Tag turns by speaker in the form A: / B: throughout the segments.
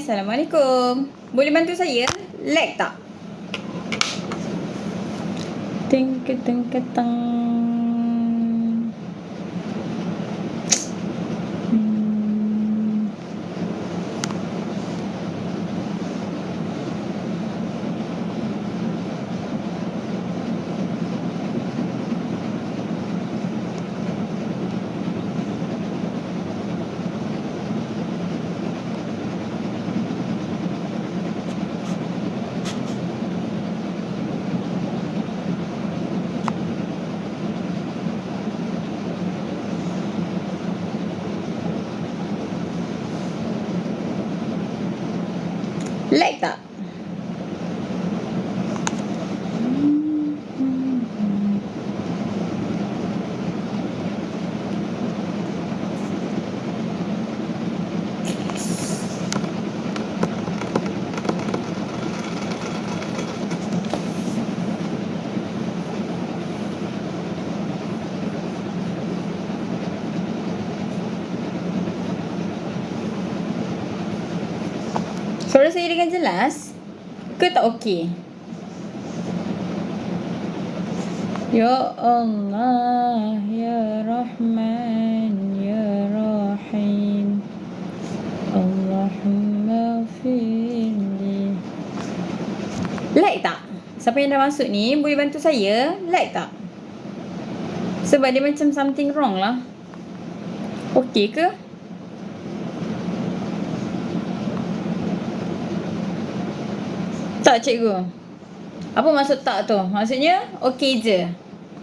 A: Assalamualaikum. Boleh bantu saya? Lag tak? Ting keteng keteng. Lag tak? Suara saya dengan jelas? Ke tak okey? Ya Allah, Ya Rahman, Ya Rahim, Allahumma firli. Lag tak? Siapa yang dah masuk ni, boleh bantu saya? Lag tak? Sebab dia macam something wrong lah. Okey ke? Tak cikgu. Apa maksud tak tu? Maksudnya okey je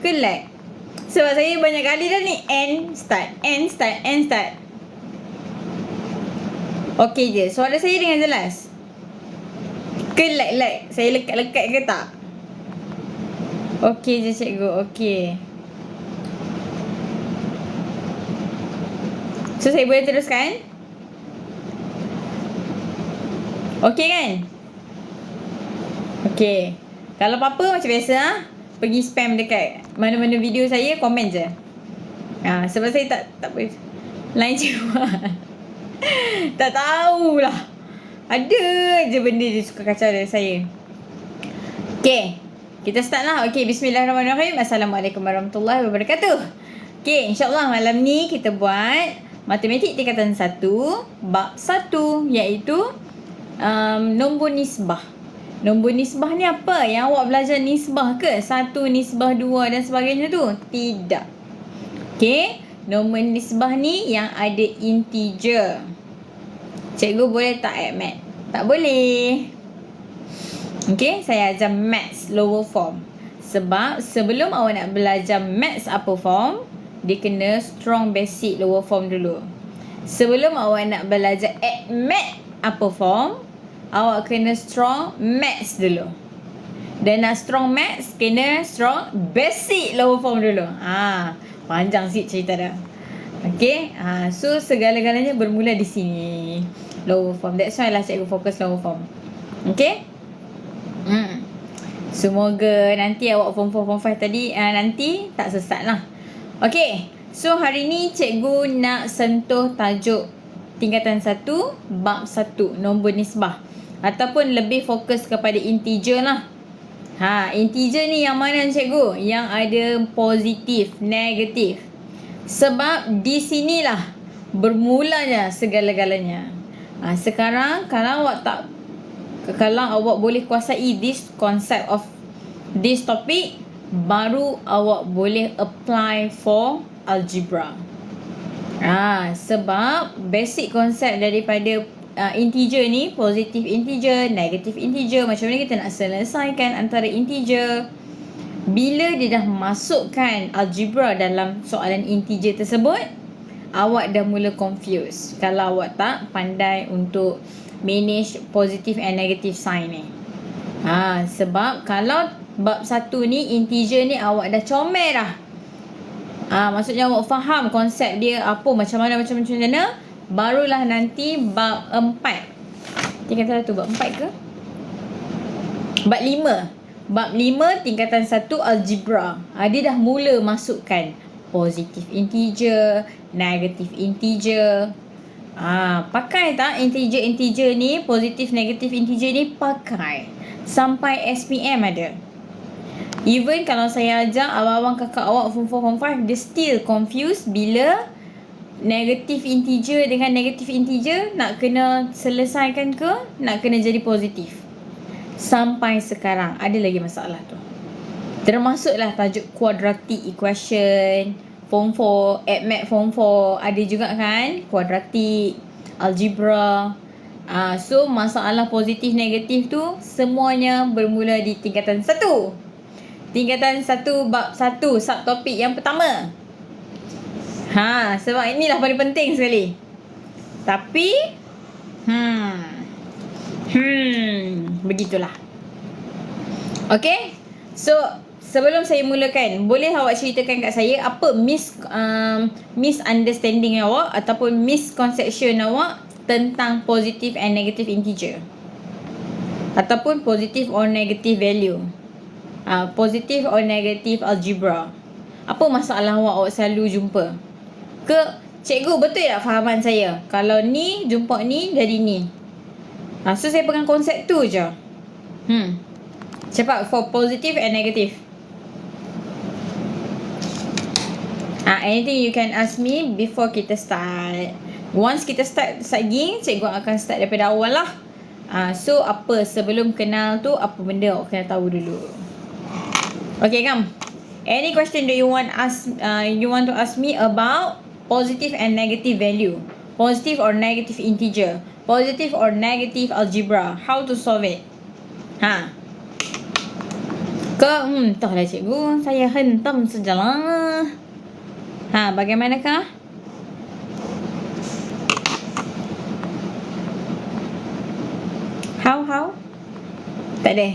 A: ke lag? Sebab saya banyak kali dah ni end start. Okey je. Suara saya dengan jelas? Ke lag? Saya lekat-lekat ke tak? Okey je cikgu. Okey. So saya boleh teruskan? Okey kan? Okey. Kalau apa-apa macam biasa pergi spam dekat mana-mana video saya, komen je. Sebab saya tak boleh lain cuma tak tahulah. Ada je benda dia suka kacau dari saya. Okey. Kita start lah. Okey, bismillahirrahmanirrahim. Assalamualaikum warahmatullahi wabarakatuh. Okey, insyaAllah malam ni kita buat matematik tingkatan 1 bab 1, iaitu nombor nisbah. Nombor nisbah ni apa? Yang awak belajar nisbah ke? 1, nisbah 2 dan sebagainya tu? Tidak. Okey, nombor nisbah ni yang ada integer. Cikgu boleh tak add math? Tak boleh. Okey, saya ajar maths lower form. Sebab sebelum awak nak belajar maths upper form, dia kena strong basic lower form dulu. Sebelum awak nak belajar add math upper form, awak kena strong maths dulu. Dan nak strong maths, kena strong basic lower form dulu. Panjang sikit cerita dah. Okay, so segala-galanya bermula di sini. Lower form. That's why lah cikgu fokus lower form. Okay. Semoga nanti awak form 4, form 5 tadi nanti tak sesat lah. Okay, so hari ni cikgu nak sentuh tajuk tingkatan 1 bab 1 nombor nisbah. Ataupun lebih fokus kepada integer lah. Integer ni yang mana cikgu? Yang ada positif, negatif. Sebab di sinilah bermulanya segala-galanya. Sekarang kalau awak boleh kuasai this concept of this topic, baru awak boleh apply for algebra. Sebab basic konsep daripada integer ni, positive integer, negative integer, macam mana kita nak selesaikan antara integer. Bila dia dah masukkan algebra dalam soalan integer tersebut, awak dah mula confused kalau awak tak pandai untuk manage positive and negative sign ni. Sebab kalau bab 1 ni integer ni awak dah comel dah. Maksudnya awak faham konsep dia apa, macam mana, barulah nanti bab 4. Tingkatan 1 bab 4 ke? Bab 5. Bab 5 tingkatan 1 algebra. Dia dah mula masukkan positive integer, negative integer. Pakai tak integer ni, positif negatif integer ni pakai. Sampai SPM ada. Even kalau saya ajar abang-abang kakak awak form 4, form 5, dia still confused bila negatif integer dengan negatif integer nak kena selesaikan ke nak kena jadi positif. Sampai sekarang ada lagi masalah tu. Termasuklah tajuk quadratic equation, form 4, AdMath form 4 ada juga kan, quadratic, algebra. So masalah positif negatif tu semuanya bermula di tingkatan 1. Tingkatan 1 bab 1 subtopik yang pertama. Sebab inilah paling penting sekali. Tapi begitulah. Okay. So sebelum saya mulakan, boleh awak ceritakan kat saya apa misunderstanding awak ataupun misconception awak tentang positive and negative integer ataupun positive or negative value, positive or negative algebra. Apa masalah awak selalu jumpa? Ke cikgu betul tak fahaman saya? Kalau ni jumpa ni jadi ni. So saya pegang konsep tu je. Cepat for positive and negative. Anything you can ask me before kita start. Once kita start lagi, cikgu akan start daripada awal lah. So apa sebelum kenal tu, apa benda awak kena tahu dulu. Okay, come. Any question that you want to ask me about positive and negative value, positive or negative integer, positive or negative algebra, how to solve it? Entahlah cikgu, saya hentam sajalah. Bagaimanakah? How? Tak ada.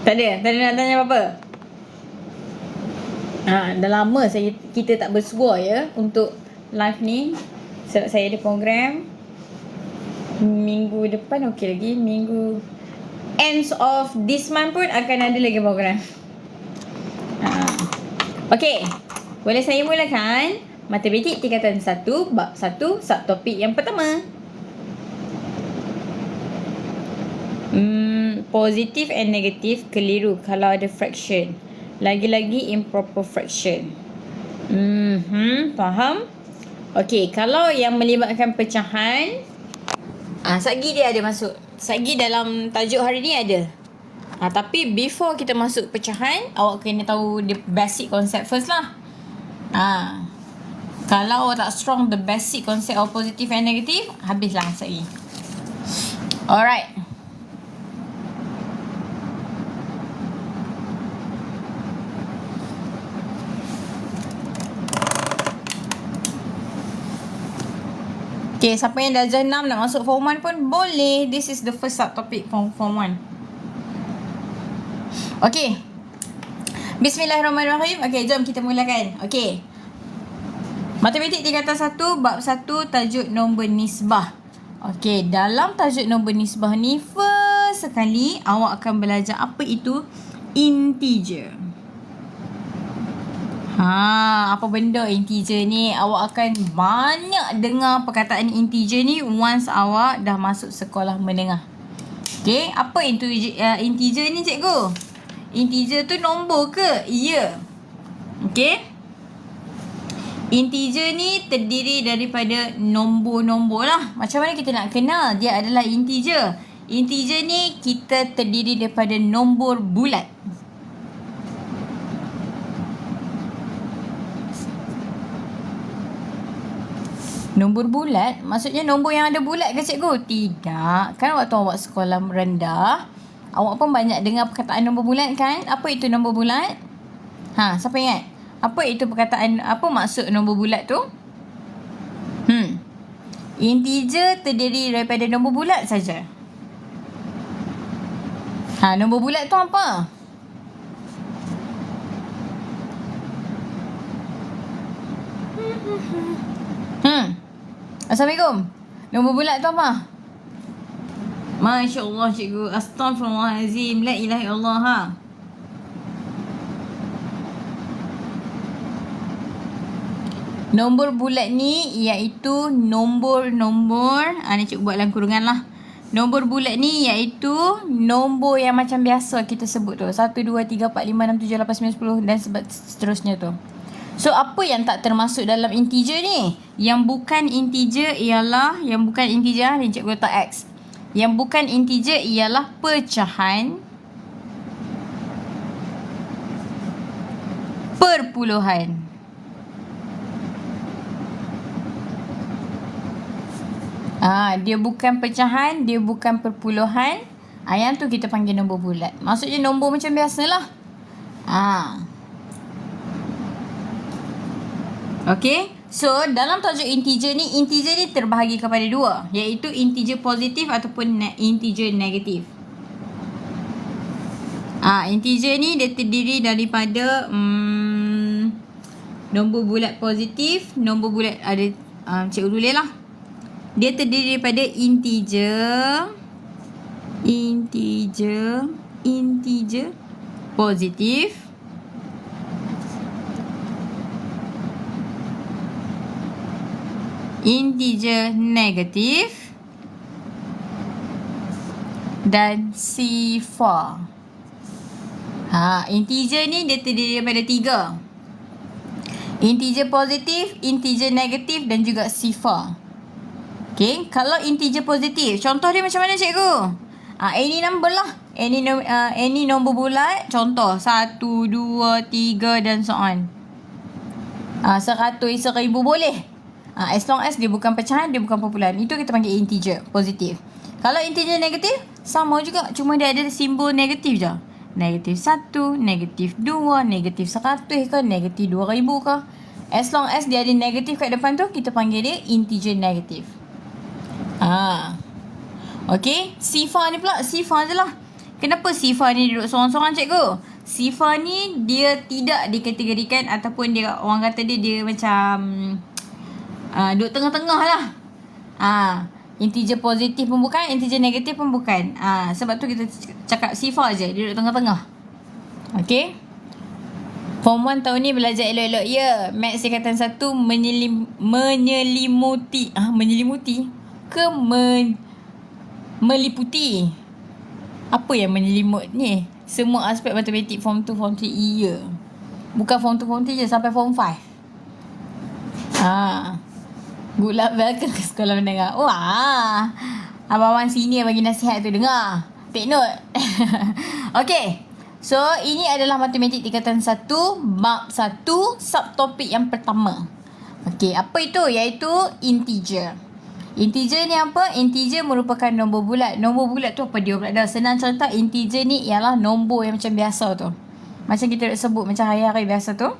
A: Tak ada nak tanya apa-apa. Dah lama kita tak bersuara ya untuk live ni. Sebab saya ada program. Minggu depan okey lagi. Minggu ends of this month pun akan ada lagi program. Okey. Boleh saya mulakan? Matematik tingkatan 1 bab 1 subtopik yang pertama. Positif and negatif keliru kalau ada fraction. Lagi-lagi improper fraction. Faham? Okey, kalau yang melibatkan pecahan, satgi dia ada masuk. Satgi dalam tajuk hari ni ada. Tapi before kita masuk pecahan, awak kena tahu the basic concept first lah. Kalau awak tak strong the basic concept of positive and negative, habislah satgi. Alright. Okay, siapa yang darjah 6 nak masuk form 1 pun boleh. This is the first subtopic form 1. Okay. Bismillahirrahmanirrahim. Okay, jom kita mulakan. Okay. Matematik tingkatan 1 bab 1 tajuk nombor nisbah. Okay, dalam tajuk nombor nisbah ni first sekali awak akan belajar apa itu integer. Apa benda integer ni? Awak akan banyak dengar perkataan integer ni once awak dah masuk sekolah menengah. Okay, apa itu integer ni cikgu? Integer tu nombor ke? Ya. Okay. Integer ni terdiri daripada nombor-nombor lah. Macam mana kita nak kenal dia adalah integer? Integer ni kita terdiri daripada nombor bulat. Nombor bulat? Maksudnya nombor yang ada bulat ke cikgu? Tidak. Kan waktu awak sekolah rendah, awak pun banyak dengar perkataan nombor bulat kan? Apa itu nombor bulat? Siapa ingat? Apa itu perkataan, apa maksud nombor bulat tu? Integer terdiri daripada nombor bulat saja. Nombor bulat tu apa? Assalamualaikum. Nombor bulat tu apa? Masya Allah cikgu. Astaghfirullahalazim. La ilaha illallah. Nombor bulat ni iaitu nombor-nombor, ni cikgu buat dalam kurungan lah. Nombor bulat ni iaitu nombor yang macam biasa kita sebut tu. 1, 2, 3, 4, 5, 6, 7, 8, 9, 10 dan seterusnya tu. So, apa yang tak termasuk dalam integer ni? Yang bukan integer ialah, yang bukan integer ni cikgu letak X. Yang bukan integer ialah pecahan, perpuluhan. Dia bukan pecahan, dia bukan perpuluhan. Yang tu kita panggil nombor bulat. Maksudnya nombor macam biasalah. Okay. So, dalam tajuk integer ni terbahagi kepada dua. Iaitu integer positif ataupun integer negatif. Integer ni dia terdiri daripada nombor bulat positif, nombor bulat ada cikgu tulis lah. Dia terdiri daripada integer positif, integer negatif dan sifar. Integer ni dia terdiri daripada 3. Integer positif, integer negatif dan juga sifar. Okay, kalau integer positif, contoh dia macam mana cikgu? Any number lah. Any nombor bulat, contoh 1, 2, 3 dan so on. 100, 1000 boleh. As long as dia bukan pecahan, dia bukan perpuluhan. Itu kita panggil integer positif. Kalau integer negatif, sama juga. Cuma dia ada simbol negatif je. Negatif 1, negatif 2, negatif 100 ke, negatif 2000 ke. As long as dia ada negatif kat depan tu, kita panggil dia integer negatif. Okay. Sifar ni pula, sifar je lah. Kenapa sifar ni duduk sorang-sorang cikgu? Sifar ni dia tidak dikategorikan ataupun dia, orang kata dia macam duduk tengah-tengah lah. Integer positif pun bukan, integer negatif pun bukan. Sebab tu kita cakap sifar je, dia duduk tengah-tengah. Okay. Form 1 tahun ni belajar elok-elok ya. Maths tingkatan 1 menyelimuti. Menyelimuti ke meliputi? Apa yang menyelimut ni? Semua aspek matematik form 2, form 3 ya. Bukan form 2, form 3 je, sampai form 5. Good luck, welcome ke sekolah mendengar. Wah, abang-abang senior bagi nasihat tu, dengar. Take note. Okay. So, ini adalah matematik tingkatan 1, bab 1, subtopik yang pertama. Okay, apa itu? Iaitu integer. Integer ni apa? Integer merupakan nombor bulat. Nombor bulat tu apa dia pula dah? Senang contoh, integer ni ialah nombor yang macam biasa tu. Macam kita sebut macam hari-hari biasa tu.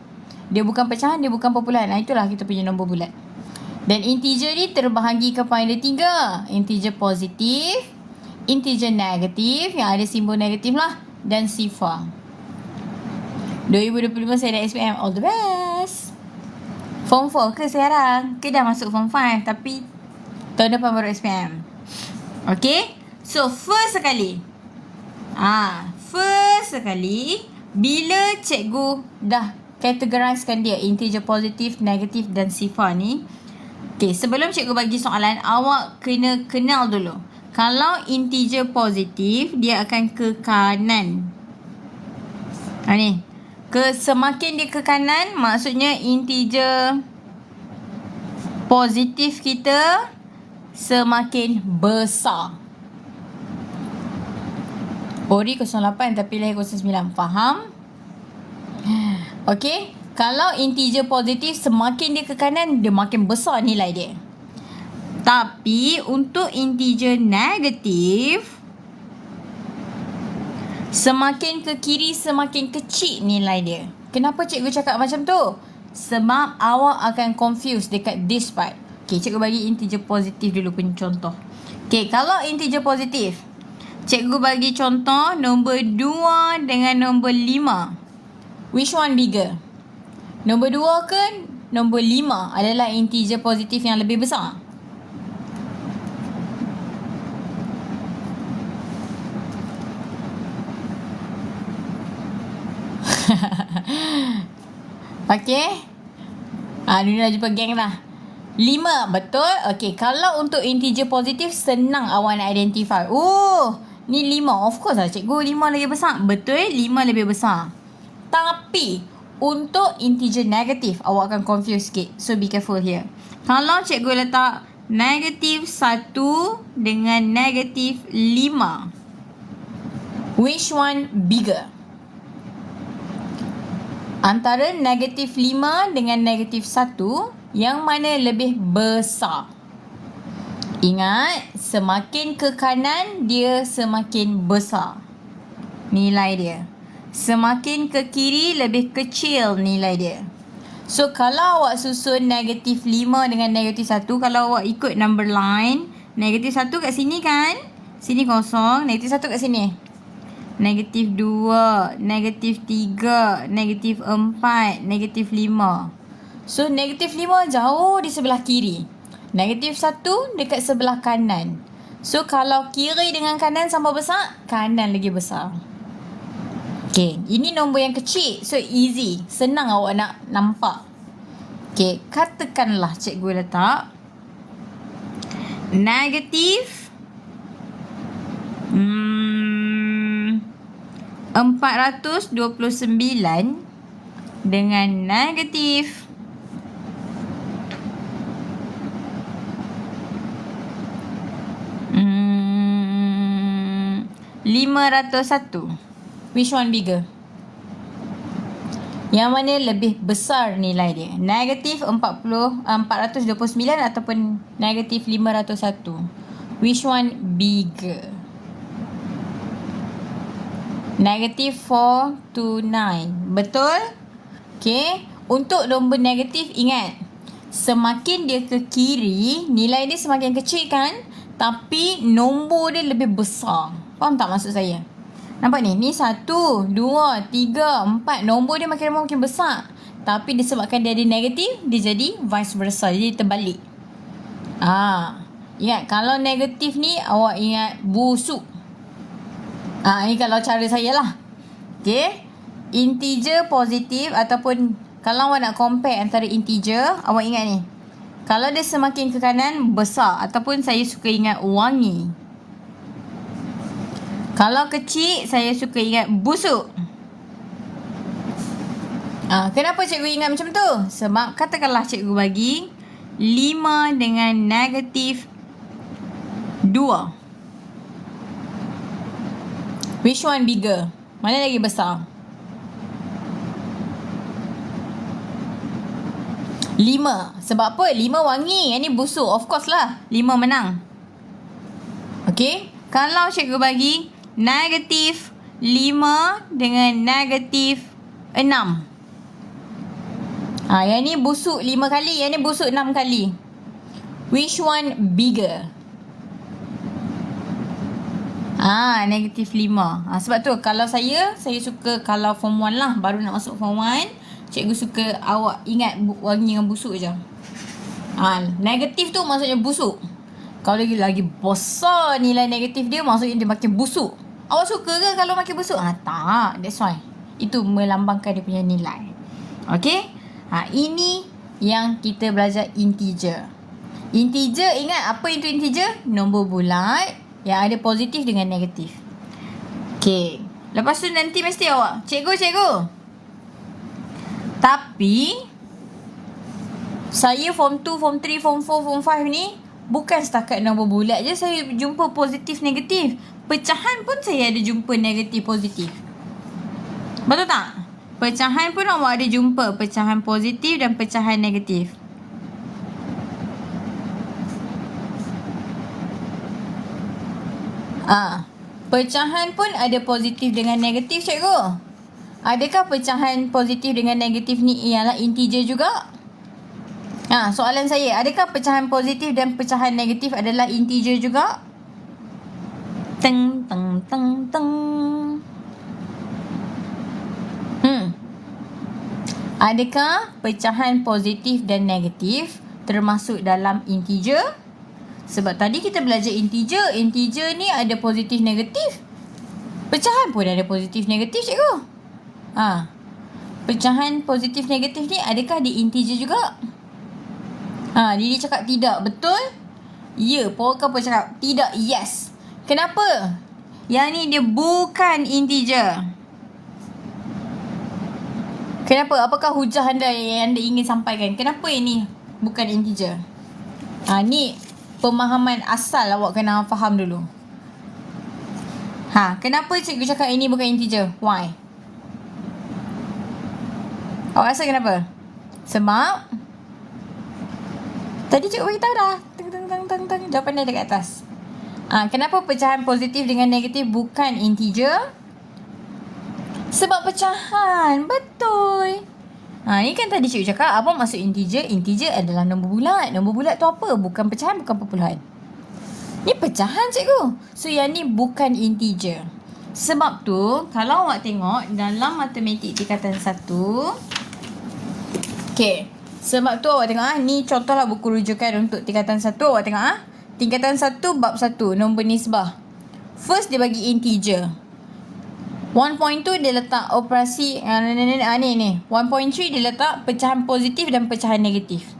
A: Dia bukan pecahan, dia bukan perpuluhan. Itulah kita punya nombor bulat. Dan integer ni terbahagi kepada 3. Integer positif, integer negatif yang ada simbol negatif lah, dan sifar. 2025 saya dah SPM. All the best. Form 4 ke sekarang? Ke dah masuk form 5 tapi tahun depan baru SPM. Okay. So first sekali, bila cikgu dah categorizekan dia integer positif, negatif dan sifar ni. Okay, sebelum cikgu bagi soalan, awak kena kenal dulu. Kalau integer positif, dia akan ke kanan. Ni. Semakin dia ke kanan, maksudnya integer positif kita semakin besar. Ori 08 tapi lahir 09. Faham? Okay. Kalau integer positif, semakin dia ke kanan, dia makin besar nilai dia. Tapi untuk integer negatif, semakin ke kiri, semakin kecil nilai dia. Kenapa cikgu cakap macam tu? Sebab awak akan confuse dekat this part. Okay, cikgu bagi integer positif dulu punya contoh. Okay, kalau integer positif, cikgu bagi contoh nombor 2 dengan nombor 5. Which one bigger? Nombor 2 ke nombor 5 adalah integer positif yang lebih besar? Okay. Ni dah jumpa geng dah. 5, betul? Okey, kalau untuk integer positif senang awak nak identify. Ni 5. Of course lah cikgu, 5 lagi besar. Betul, 5 lebih besar. Tapi untuk integer negatif awak akan confuse sikit. So be careful here. Kalau cikgu letak negatif 1 dengan negatif 5, which one bigger? Antara negatif 5 dengan negatif 1, yang mana lebih besar? Ingat, semakin ke kanan, dia semakin besar nilai dia. Semakin ke kiri, lebih kecil nilai dia. So, kalau awak susun negatif 5 dengan negatif 1, kalau awak ikut number line, negatif 1 kat sini kan? Sini kosong, negatif 1 kat sini. Negatif 2, negatif 3, negatif 4, negatif 5. So, negatif 5 jauh di sebelah kiri. Negatif 1 dekat sebelah kanan. So, kalau kiri dengan kanan sama besar, kanan lagi besar. Okay, ini nombor yang kecil. So, easy. Senang awak nak nampak. Okay, katakanlah cikgu letak negatif 429 dengan negatif 501. Which one bigger? Yang mana lebih besar nilai dia? Negatif 429 ataupun negatif 501? Which one bigger? Negatif 4 to 9. Betul? Okay. Untuk nombor negatif, ingat. Semakin dia ke kiri, nilai dia semakin kecil kan? Tapi nombor dia lebih besar. Faham tak maksud saya? Nampak ni? Ni 1, 2, 3, 4. Nombor dia makin lama makin besar. Tapi disebabkan dia ada negatif, dia jadi vice versa. Jadi terbalik. Ingat, kalau negatif ni, awak ingat busuk. Ini kalau cara saya lah. Okay. Integer positif ataupun kalau awak nak compare antara integer, awak ingat ni. Kalau dia semakin ke kanan, besar. Ataupun saya suka ingat wangi. Kalau kecil, saya suka ingat busuk. Kenapa cikgu ingat macam tu? Sebab katakanlah cikgu bagi 5 dengan negatif 2. Which one bigger? Mana lagi besar? 5. Sebab apa? 5 wangi. Yang ni busuk. Of course lah. 5 menang. Okay. Kalau cikgu bagi negatif 5 dengan negatif 6. Yang ni busuk 5 kali. Yang ni busuk 6 kali. Which one bigger? Negatif 5. Sebab tu kalau saya suka kalau form 1 lah. Baru nak masuk form 1. Cikgu suka awak ingat wangi dengan busuk je. Negatif tu maksudnya busuk. Kalau lagi besar nilai negatif dia, maksudnya dia makin busuk. Awak suka ke kalau makin busuk? Tak. That's why. Itu melambangkan dia punya nilai. Okay. Ini yang kita belajar integer. Integer, ingat apa itu integer? Nombor bulat yang ada positif dengan negatif. Okay. Lepas tu nanti mesti awak, Cikgu. Tapi saya form 2, form 3, form 4, form 5 ni bukan setakat nombor bulat je saya jumpa positif negatif. Pecahan pun saya ada jumpa negatif positif. Betul tak? Pecahan pun awak ada jumpa pecahan positif dan pecahan negatif. Pecahan pun ada positif dengan negatif, cikgu. Adakah pecahan positif dengan negatif ni ialah integer juga? Soalan saya, adakah pecahan positif dan pecahan negatif adalah integer juga? Teng. Adakah pecahan positif dan negatif termasuk dalam integer? Sebab tadi kita belajar integer. Integer ni ada positif negatif. Pecahan pun ada positif negatif, cikgu. Pecahan positif negatif ni adakah di integer juga? Didi cakap tidak. Betul? Ya. Power couple cakap tidak. Yes. Kenapa? Yang ni dia bukan integer. Kenapa? Apakah hujah anda yang anda ingin sampaikan? Kenapa ini bukan integer? Ni pemahaman asal awak kena faham dulu. Kenapa cikgu cakap ini bukan integer? Why? Awak rasa kenapa? Sebab tadi cikgu beritahu dah. Jawapan dia dekat atas. Kenapa pecahan positif dengan negatif bukan integer? Sebab pecahan. Betul. Ni kan tadi cikgu cakap apa maksud integer? Integer adalah nombor bulat. Nombor bulat tu apa? Bukan pecahan, bukan perpuluhan. Ni pecahan cikgu. So yang ni bukan integer. Sebab tu kalau awak tengok dalam matematik tingkatan 1. Okay. Sebab tu awak tengok ni contohlah buku rujukan untuk tingkatan 1. Awak tengok tingkatan 1 bab 1 nombor nisbah. First dia bagi integer. 1.2 dia letak operasi ni. 1.3 dia letak pecahan positif dan pecahan negatif.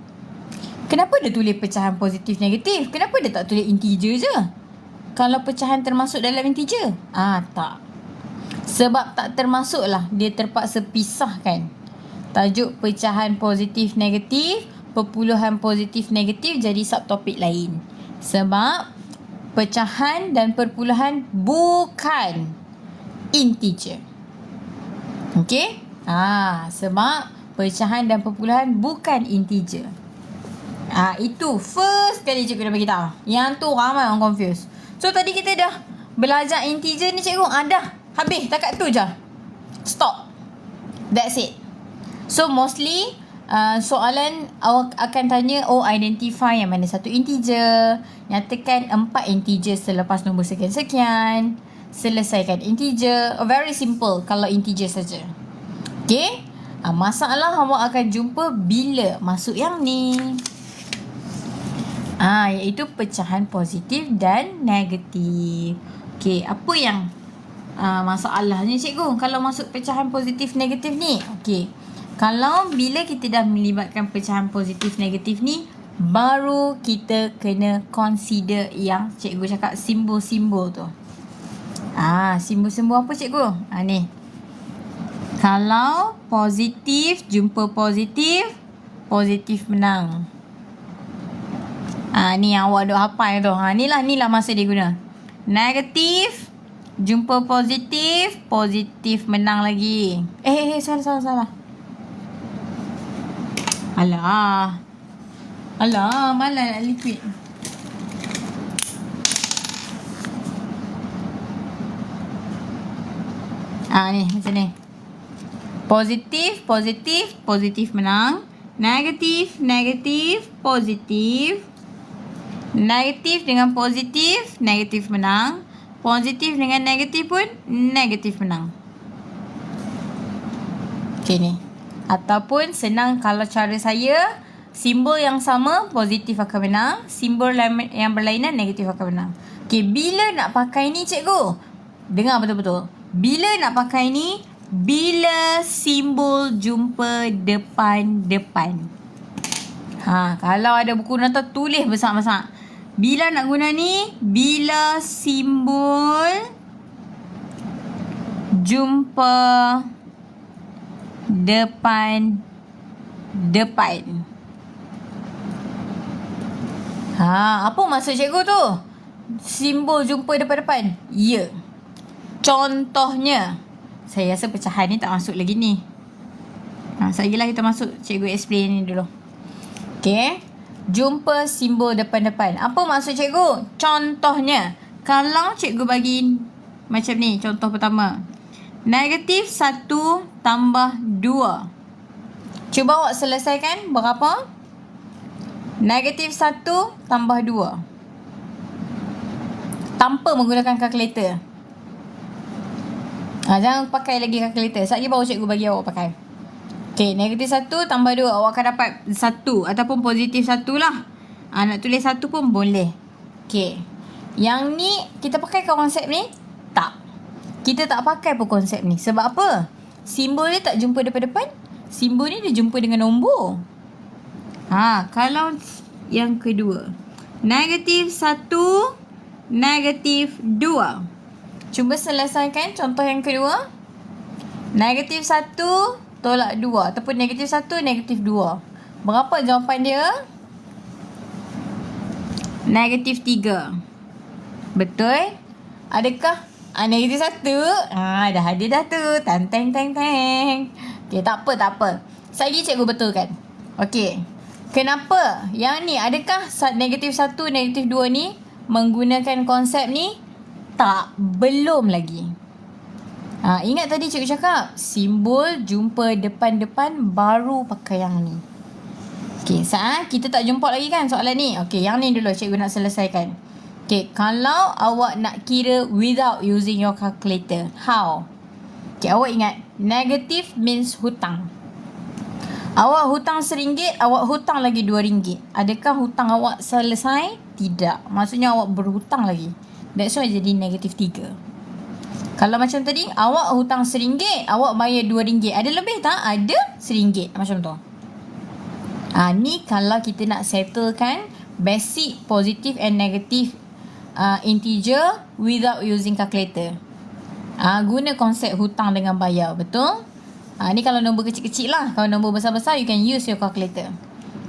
A: Kenapa dia tulis pecahan positif negatif? Kenapa dia tak tulis integer je? Kalau pecahan termasuk dalam integer? Tak. Sebab tak termasuk lah. Dia terpaksa pisahkan. Tajuk pecahan positif negatif, perpuluhan positif negatif jadi subtopik lain. Sebab pecahan dan perpuluhan bukan integer. Okay? Sebab pecahan dan perpuluhan bukan integer. Itu first kali cikgu dah beritahu. Yang tu ramai orang confuse. So tadi kita dah belajar integer ni cikgu. Dah. Habis. Takat tu je. Stop. That's it. So mostly soalan awak akan tanya, identify yang mana satu integer. Nyatakan 4 integer selepas nombor sekian-sekian. Selesaikan integer. Very simple kalau integer saja. Okay. Masalah awak akan jumpa bila masuk yang ni. Iaitu pecahan positif dan negatif. Okay. Apa yang masalahnya cikgu kalau masuk pecahan positif negatif ni? Okay. Kalau bila kita dah melibatkan pecahan positif negatif ni, baru kita kena consider yang cikgu cakap simbol-simbol tu. Simbol-simbol apa cikgu? Ni. Kalau positif jumpa positif, positif menang. Ni yang awak duk hafal tu. Ni lah masa dia guna. Negatif jumpa positif, positif menang lagi. Salah. Alah, malah nak liquid. Ni macam ni. Positif, positif, positif menang. Negatif, negatif, positif. Negatif dengan positif, negatif menang. Positif dengan negatif pun, negatif menang. Okay ni. Ataupun senang kalau cara saya, simbol yang sama, positif akan menang. Simbol yang berlainan, negatif akan menang. Okay, bila nak pakai ni cikgu? Dengar betul-betul. Bila nak pakai ni? Bila simbol jumpa depan-depan. Kalau ada buku nota, tulis besar-besar. Bila nak guna ni? Bila simbol jumpa depan-depan. Apa maksud cikgu tu? Simbol jumpa depan-depan? Ya. Contohnya, saya rasa pecahan ni tak masuk lagi ni. Sekejap kita masuk. Cikgu explain ni dulu. Okay. Jumpa simbol depan-depan. Apa maksud cikgu? Contohnya, kalau cikgu bagi macam ni, contoh pertama. Negatif 1 tambah 2. Cuba awak selesaikan berapa? Negatif 1 tambah 2. Tanpa menggunakan kalkulator. Jangan pakai lagi kalkulator. Sekejap baru cikgu bagi awak pakai. Okay, negatif 1 tambah 2. Awak akan dapat 1 ataupun positif 1 lah. Nak tulis 1 pun boleh. Okay. Yang ni kita pakai ke konsep ni? Tak. Kita tak pakai pun konsep ni. Sebab apa? Simbol dia tak jumpa depan-depan. Simbol ni dia jumpa dengan nombor. Kalau yang kedua. Negatif 1, negatif 2. Cuba selesaikan contoh yang kedua. Negatif 1 tolak 2 ataupun negatif 1, negatif 2. Berapa jawapan dia? Negatif 3. Betul? Adakah? Negatif 1. Dah ada dah tu. Tang. Okay, tak apa. Lagi cikgu betulkan. Okay. Kenapa? Yang ni, adakah negatif 1, negatif 2 ni menggunakan konsep ni? Tak, belum lagi. Ingat tadi cikgu cakap, simbol jumpa depan-depan baru pakai yang ni. Okay, kita tak jumpa lagi kan soalan ni? Okay, yang ni dulu cikgu nak selesaikan. Okay, kalau awak nak kira without using your calculator, how? Okay, awak ingat, negative means hutang. Awak hutang RM1, awak hutang lagi RM2. Adakah hutang awak selesai? Tidak. Maksudnya awak berhutang lagi. That's why jadi negatif 3. Kalau macam tadi, awak hutang RM1, awak bayar RM2. Ada lebih tak? Ada RM1. Macam tu. Ni kalau kita nak settlekan basic positive and negative integer without using calculator. Guna konsep hutang dengan bayar. Betul? Ni kalau nombor kecil-kecil lah. Kalau nombor besar-besar, you can use your calculator.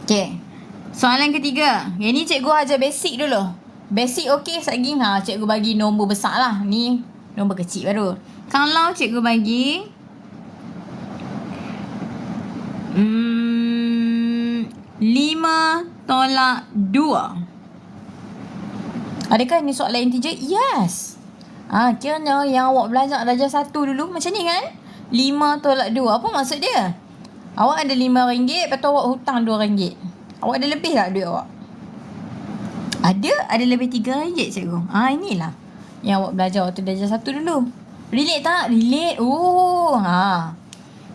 A: Okay. Soalan ketiga. Yang ni cikgu ajar basic dulu. Basic okey, lagi cikgu bagi nombor besar lah. Ni nombor kecil baru. Kalau cikgu bagi 5 tolak 2. Adakah ni soalan integer? Yes. Kiranya yang awak belajar darjah 1 dulu macam ni kan? 5 tolak 2. Apa maksud dia? Awak ada RM5, lepas tu awak hutang RM2. Awak ada lebih tak duit awak? Ada lebih RM3 cikgu. Inilah yang awak belajar waktu darjah 1 dulu. Relate tak? Relate.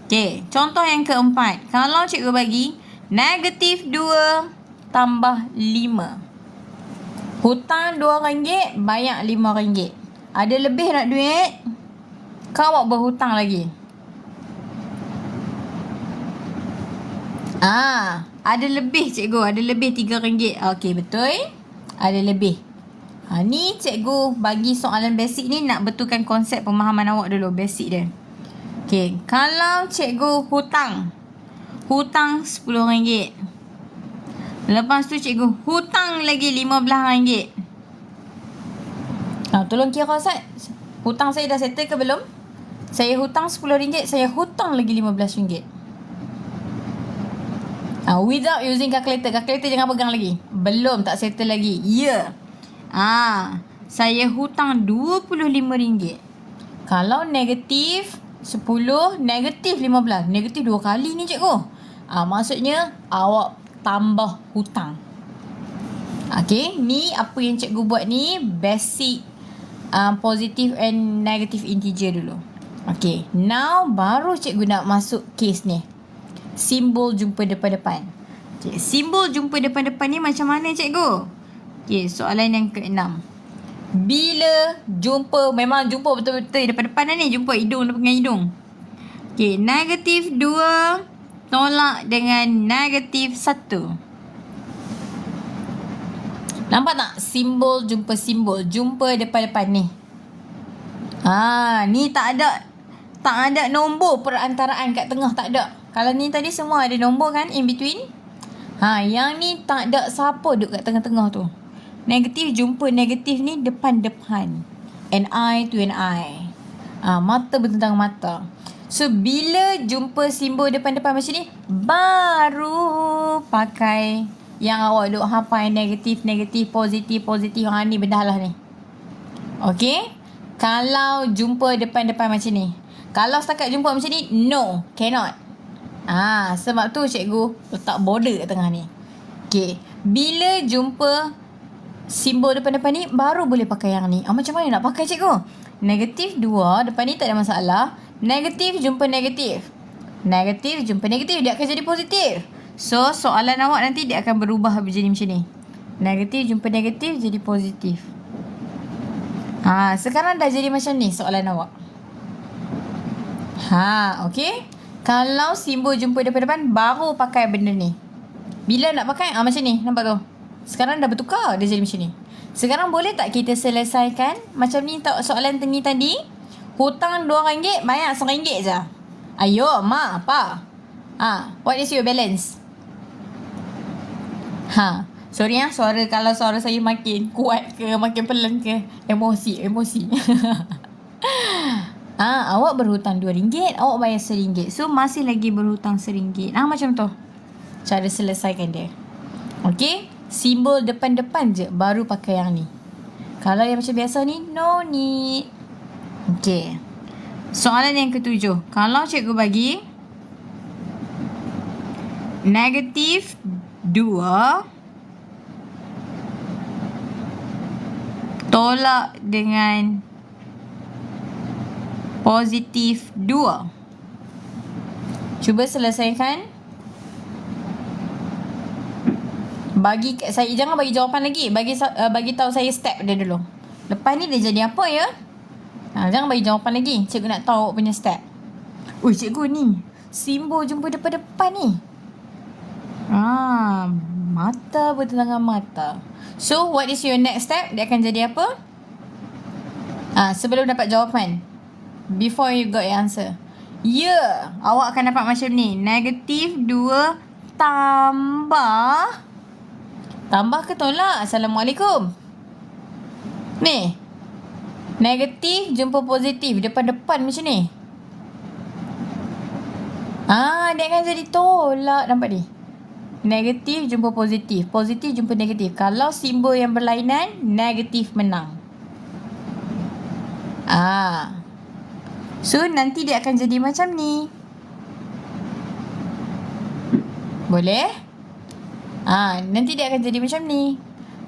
A: Okay, contoh yang keempat. Kalau cikgu bagi negatif 2 tambah 5. Hutang RM2, bayar RM5. Ada lebih nak duit? Kau awak berhutang lagi. Ada lebih cikgu. Ada lebih RM3. Okey, betul. Ada lebih. Ni cikgu bagi soalan basic ni nak betulkan konsep pemahaman awak dulu. Basic dia. Okey, kalau cikgu hutang RM10. Lepas tu cikgu hutang lagi RM15. Tolong kira Ustaz. Hutang saya dah settle ke belum? Saya hutang RM10, saya hutang lagi RM15. Without using calculator. Calculator jangan pegang lagi. Belum, tak settle lagi. Ya. Saya hutang RM25. Kalau negatif 10, negatif 15. Negatif 2 kali ni cikgu. Maksudnya awak tambah hutang. Okay, ni apa yang cikgu buat ni basic positive and negative integer dulu. Okay, now baru cikgu nak masuk case ni. Simbol jumpa depan-depan. Okay, simbol jumpa depan-depan ni macam mana cikgu? Okay, soalan yang ke-6. Bila jumpa, memang jumpa betul-betul depan-depan dah ni. Jumpa hidung dengan hidung. Okay, negatif 2 tolak dengan negatif 1. Nampak tak? Simbol jumpa simbol. Jumpa depan-depan ni. Ni tak ada nombor perantaraan kat tengah. Tak ada. Kalau ni tadi semua ada nombor kan? In between. Yang ni tak ada siapa duduk kat tengah-tengah tu. Negatif jumpa negatif ni depan-depan. An eye to an eye. Mata bertentang mata. So, bila jumpa simbol depan-depan macam ni, baru pakai yang awak duk hafal negatif, positif. Ni benda lah ni. Okay? Kalau jumpa depan-depan macam ni. Kalau setakat jumpa macam ni, no, cannot. Sebab tu cikgu letak border kat tengah ni. Okay. Bila jumpa simbol depan-depan ni, baru boleh pakai yang ni. Macam mana nak pakai cikgu? Negatif 2, depan ni tak ada masalah. Negatif jumpa negatif. Negatif jumpa negatif, dia akan jadi positif. So, soalan awak nanti dia akan berubah jadi macam ni. Negatif jumpa negatif jadi positif. Sekarang dah jadi macam ni soalan awak. Okay. Kalau simbol jumpa depan-depan, baru pakai benda ni. Bila nak pakai? Macam ni. Nampak tu? Sekarang dah bertukar. Dia jadi macam ni. Sekarang boleh tak kita selesaikan macam ni soalan ni tadi? Hutang RM2, bayar RM1 je. Ayo, mak, apa? What is your balance? Sorry kalau suara saya makin kuat ke, makin pelan ke. Emosi. Awak berhutang RM2, awak bayar RM1. So, masih lagi berhutang RM1. Macam tu. Cara selesaikan dia. Okay? Simbol depan-depan je baru pakai yang ni. Kalau yang macam biasa ni, no need. Okay. Soalan yang ke-7. Kalau cikgu bagi negatif 2 tolak dengan positif 2. Cuba selesaikan. Bagi saya, jangan bagi jawapan lagi. Bagi tahu saya step dia dulu. Lepas ni dia jadi apa ya? Jangan bagi jawapan lagi. Cikgu nak tahu awak punya step. Cikgu ni simbol jumpa depan-depan ni. Mata bertentangan mata. So, what is your next step? Dia akan jadi apa? Sebelum dapat jawapan. Before you got your answer. Awak akan dapat macam ni. Negatif 2 tambah ke tolak? Assalamualaikum. Ni. Negatif jumpa positif. Depan-depan macam ni. Dia akan jadi tolak. Nampak ni? Negatif jumpa positif. Positif jumpa negatif. Kalau simbol yang berlainan, negatif menang. So, nanti dia akan jadi macam ni. Boleh? Nanti dia akan jadi macam ni.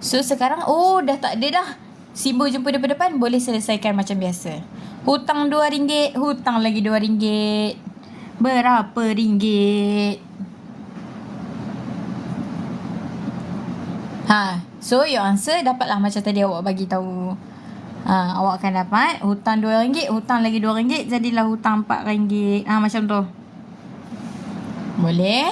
A: So, sekarang, dah tak ada dah. Simbol jumpa depan-depan, boleh selesaikan macam biasa. Hutang RM2, hutang lagi RM2. Berapa ringgit? So, your answer dapatlah macam tadi awak bagi tahu. Awak akan dapat hutang RM2, hutang lagi RM2, jadilah hutang RM4. Macam tu. Boleh?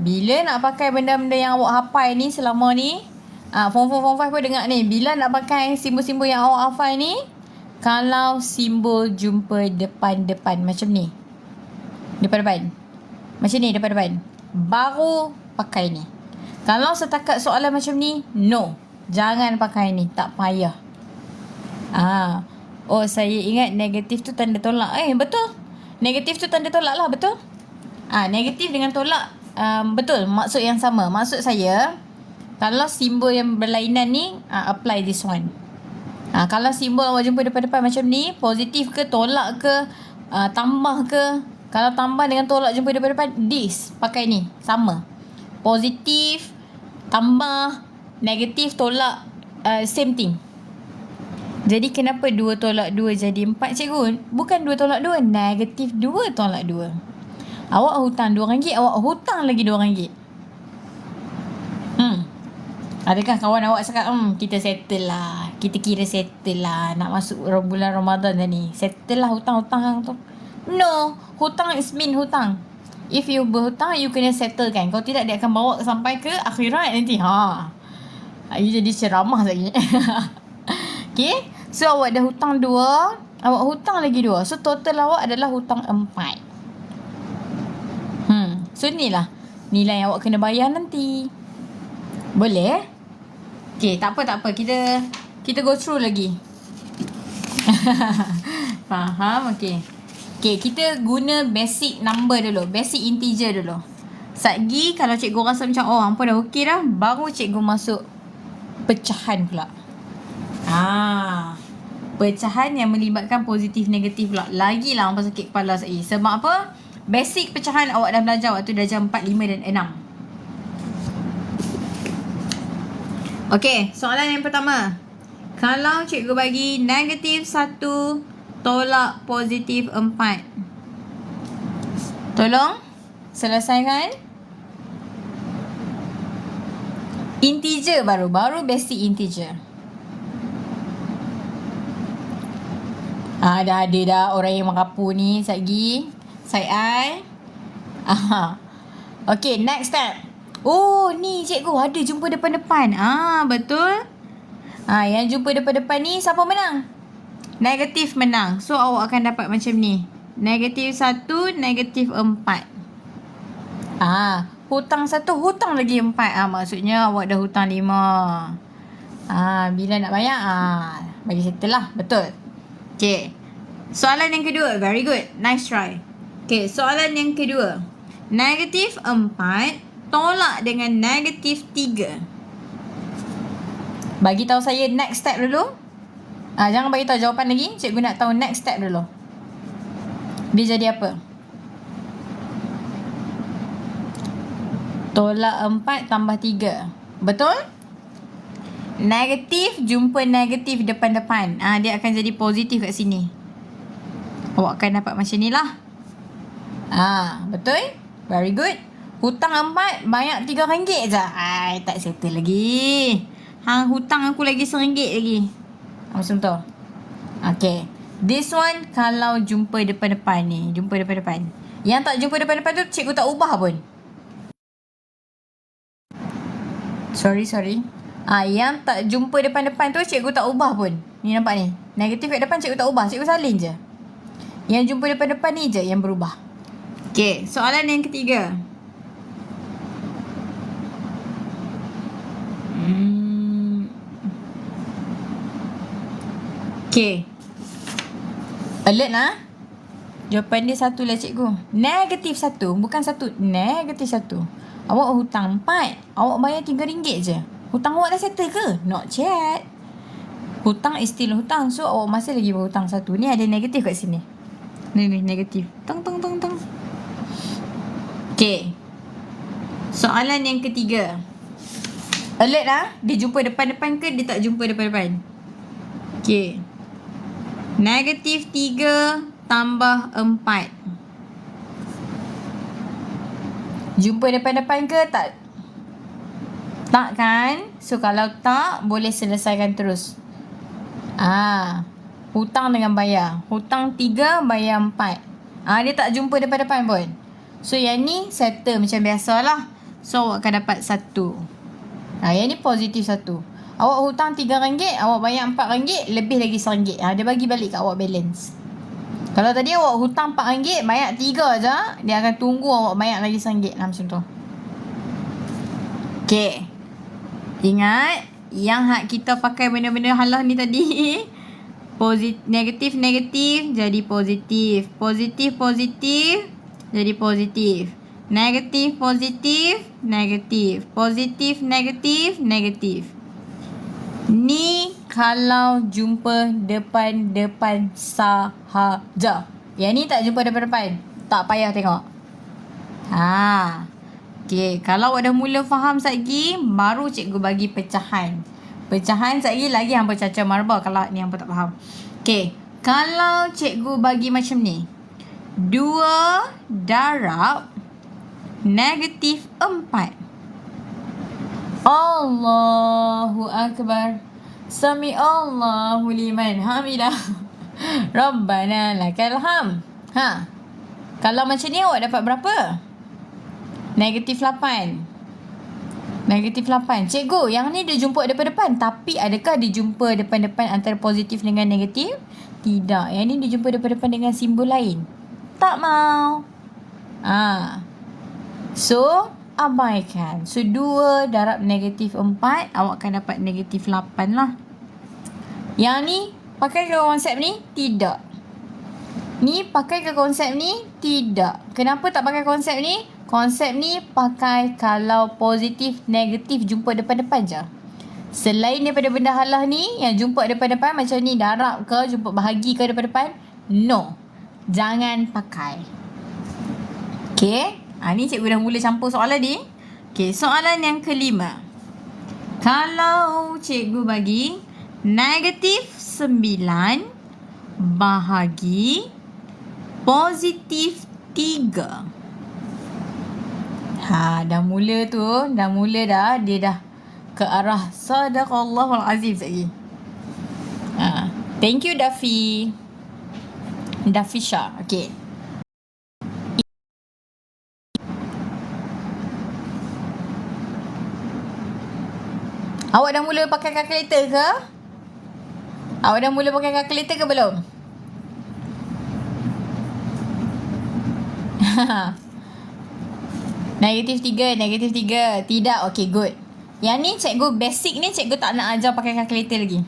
A: Bila nak pakai benda-benda yang awak hafal ni selama ni, form 4, form 5 pun dengar ni. Bila nak pakai simbol-simbol yang awak hafal ni, kalau simbol jumpa depan-depan macam ni. Depan-depan. Macam ni, depan-depan. Baru pakai ni. Kalau setakat soalan macam ni, no. Jangan pakai ni. Tak payah. Saya ingat negatif tu tanda tolak. Betul. Negatif tu tanda tolak lah, betul. Negatif dengan tolak, betul. Maksud yang sama. Maksud saya, kalau simbol yang berlainan ni, apply this one. Kalau simbol awak jumpa depan-depan macam ni, positif ke, tolak ke, tambah ke. Kalau tambah dengan tolak jumpa depan-depan, this. Pakai ni. Sama. Positif, tambah, negatif, tolak, same thing. Jadi kenapa 2 tolak 2 jadi 4, cikgu? Bukan 2 tolak 2, negatif 2 tolak 2. Awak hutang RM2, awak hutang lagi RM2. Adakah kawan awak cakap, kita settle lah. Kita kira settle lah. Nak masuk bulan Ramadan dah ni. Settle lah hutang-hutang tu. No. Hutang is mean hutang. If you berhutang, you kena settle kan. Kalau tidak, dia akan bawa sampai ke akhirat nanti. You jadi ceramah lagi. Okay. So, awak dah hutang 2. Awak hutang lagi 2. So, total awak adalah hutang 4. So, inilah nilai yang awak kena bayar nanti. Boleh? Okay, tak apa. Kita go through lagi. Faham? Okay, kita guna basic number dulu. Basic integer dulu. Satgi, kalau cikgu rasa macam, hampa dah okey dah, baru cikgu masuk pecahan pula. Pecahan yang melibatkan positif negatif pula. Lagilah hampa sakit kepala sekali. Sebab apa? Basic pecahan awak dah belajar waktu darjah 4, 5 dan 6. Okey, soalan yang pertama. Kalau cikgu bagi negatif 1 tolak positif 4. Tolong selesaikan. Integer baru basic integer. Dah ada dah orang yang mengapu ni. Side I. Okay, next step. Oh, ni cikgu ada jumpa depan-depan. Betul. Yang jumpa depan-depan ni siapa menang? Negatif menang. So, awak akan dapat macam ni. Negatif 1, negatif 4. Hutang 1, hutang lagi 4. Maksudnya awak dah hutang 5. Bila nak bayar? Bagi settle lah. Betul. Okay. Soalan yang kedua. Very good. Nice try. Okay, soalan yang kedua. Negatif 4 tolak dengan negatif 3. Bagi tahu saya next step dulu. Jangan bagi tahu jawapan lagi. Cikgu nak tahu next step dulu. Dia jadi apa? Tolak 4 tambah 3. Betul? Negatif jumpa negatif depan-depan. Dia akan jadi positif kat sini. Awak akan dapat macam ni lah. Betul? Very good. Hutang 4, banyak RM3 je. Tak settle lagi. Hutang aku lagi RM1 lagi. Macam tu. Okay. This one kalau jumpa depan-depan ni. Jumpa depan-depan. Yang tak jumpa depan-depan tu cikgu tak ubah pun. Sorry. Yang tak jumpa depan-depan tu cikgu tak ubah pun. Ni nampak ni. Negatif kat depan cikgu tak ubah. Cikgu salin je. Yang jumpa depan-depan ni je yang berubah. Okay. Soalan yang ketiga. Okay. Alert lah. Jawapan dia 1 lah cikgu. Negatif 1. Bukan 1. Negatif 1. Awak hutang 4. Awak bayar RM3 je. Hutang awak dah settle ke? Not yet. Hutang is still hutang. So awak masih lagi berhutang 1. Ni ada negatif kat sini. Ni negatif. Teng. Okay. Soalan yang ketiga. Alert lah. Dia jumpa depan-depan ke dia tak jumpa depan-depan? Okay. Negatif 3 tambah 4. Jumpa depan-depan ke tak? Tak kan? So kalau tak, boleh selesaikan terus. Hutang dengan bayar. Hutang 3, bayar 4. Dia tak jumpa depan-depan pun. So yang ni settle macam biasalah. So awak akan dapat 1. Yang ni positif 1. Awak hutang RM3, awak bayar RM4, lebih lagi RM1. Dia bagi balik kat awak balance. Kalau tadi awak hutang RM4, bayar 3 je, dia akan tunggu awak bayar lagi RM1. Macam tu. Okay. Ingat, yang kita pakai benda-benda halah ni tadi. Negatif jadi positif. Positif jadi positif. Negatif, negatif. Positif, negatif. Ni kalau jumpa depan-depan sahaja. Yang ni tak jumpa depan-depan. Tak payah tengok. Okay. Kalau awak dah mula faham lagi, baru cikgu bagi pecahan. Pecahan lagi hampa caca marba kalau ni hampa tak faham. Okay. Kalau cikgu bagi macam ni. 2 darab negatif 4. Allahu Akbar. Sami Allahu liman hamidah. Rabbana lakal ham. Kalau macam ni awak dapat berapa? Negatif 8. Negatif 8. Cikgu, yang ni dia jumpa depan-depan. Tapi adakah dia jumpa depan-depan antara positif dengan negatif? Tidak. Yang ni dia jumpa depan-depan dengan simbol lain. Tak mau. So, abaikan. So, 2 darab negatif 4, awak akan dapat negatif 8 lah. Yang ni, pakai ke konsep ni? Tidak. Ni, pakai ke konsep ni? Tidak. Kenapa tak pakai konsep ni? Konsep ni pakai kalau positif, negatif jumpa depan-depan je. Selain daripada benda halah ni, yang jumpa depan-depan macam ni, darab ke, jumpa bahagi ke depan-depan? No. Jangan pakai. Okay. Ni cikgu dah mula campur soalan ni. Okay, soalan yang kelima. Kalau cikgu bagi negatif 9 bahagi positif 3. Dah mula tu. Dia dah ke arah sadaqallahul azim lagi. Thank you Dafisha. Okay. Awak dah mula pakai kalkulator ke? Awak dah mula pakai kalkulator ke belum? Negatif 3. Tidak, okay, good. Yang ni cikgu basic ni cikgu tak nak ajar pakai kalkulator lagi.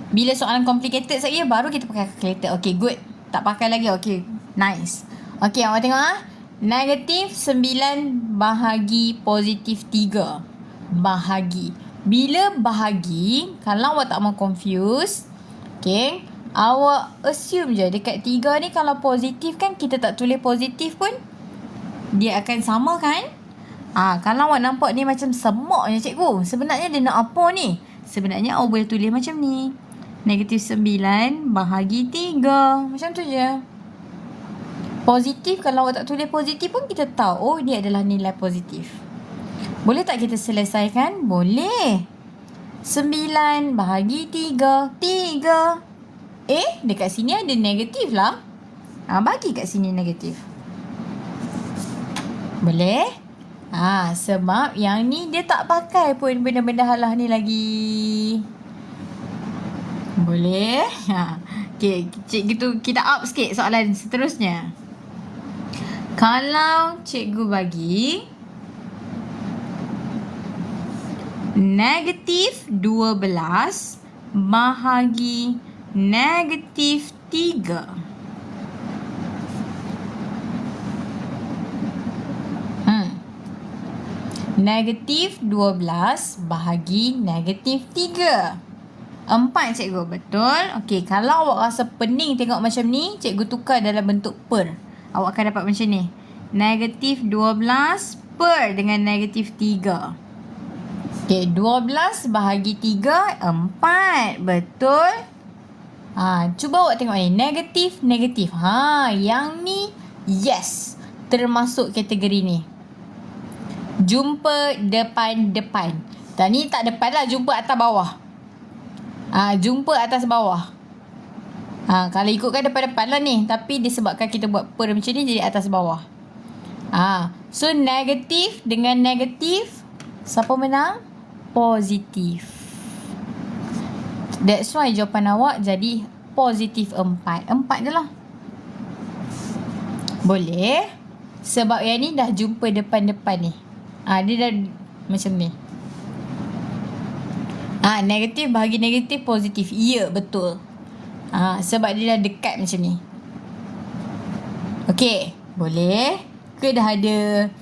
A: Bila soalan complicated saja baru kita pakai kalkulator. Okay, good. Tak pakai lagi, okay. Nice. Okay, awak tengok Negatif 9 bahagi positif 3. Bahagi. Bila bahagi, kalau awak tak mau confuse, okay, awak assume je dekat 3 ni kalau positif kan kita tak tulis positif pun dia akan sama kan? Kalau awak nampak ni macam semak je cikgu. Sebenarnya dia nak apa ni? Sebenarnya awak boleh tulis macam ni. Negatif 9 bahagi 3. Macam tu je. Positif, kalau awak tak tulis positif pun kita tahu, oh dia adalah nilai positif. Boleh tak kita selesaikan? Boleh. 9 bahagi 3. 3. Dekat sini ada negatif lah. Bagi kat sini negatif. Boleh? Sebab yang ni dia tak pakai pun benda-benda halah ni lagi. Boleh? Okay, cikgu kita up sikit soalan seterusnya. Kalau cikgu bagi negatif 12 bahagi negatif 3. Negatif 12 bahagi negatif 3. 4 cikgu, betul? Okey, kalau awak rasa pening tengok macam ni, cikgu tukar dalam bentuk per. Awak akan dapat macam ni. Negatif 12 per dengan negatif 3. Okey, 12 bahagi 3, 4. Betul? Cuba awak tengok ni. Negatif, negatif. Yang ni, yes. Termasuk kategori ni. Jumpa depan-depan. Dan ni tak depan lah, jumpa atas bawah. Jumpa atas bawah. Kalau ikutkan depan-depan lah ni. Tapi disebabkan kita buat per macam ni, jadi atas bawah. So negatif dengan negatif, siapa menang? Positif. That's why jawapan awak jadi positif 4. 4 je lah. Boleh. Sebab yang ni dah jumpa depan-depan ni. Dia dah macam ni. Negatif bahagi negatif positif. Ya, betul. Sebab dia dah dekat macam ni. Okey, boleh ke dah ada?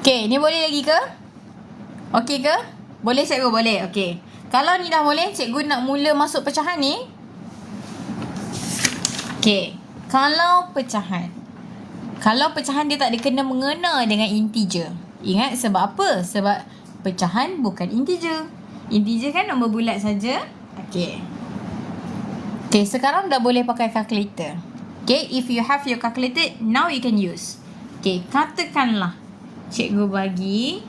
A: Okey, ni boleh lagi ke? Okey ke? Boleh cikgu? Boleh. Okey. Kalau ni dah boleh, cikgu nak mula masuk pecahan ni. Okey, kalau pecahan dia tak ada kena-mengena dengan integer. Ingat sebab apa? Sebab pecahan bukan integer. Integer kan nombor bulat saja. Okey, sekarang dah boleh pakai calculator. Okey, if you have your calculator, now you can use. Okey, katakanlah cikgu bagi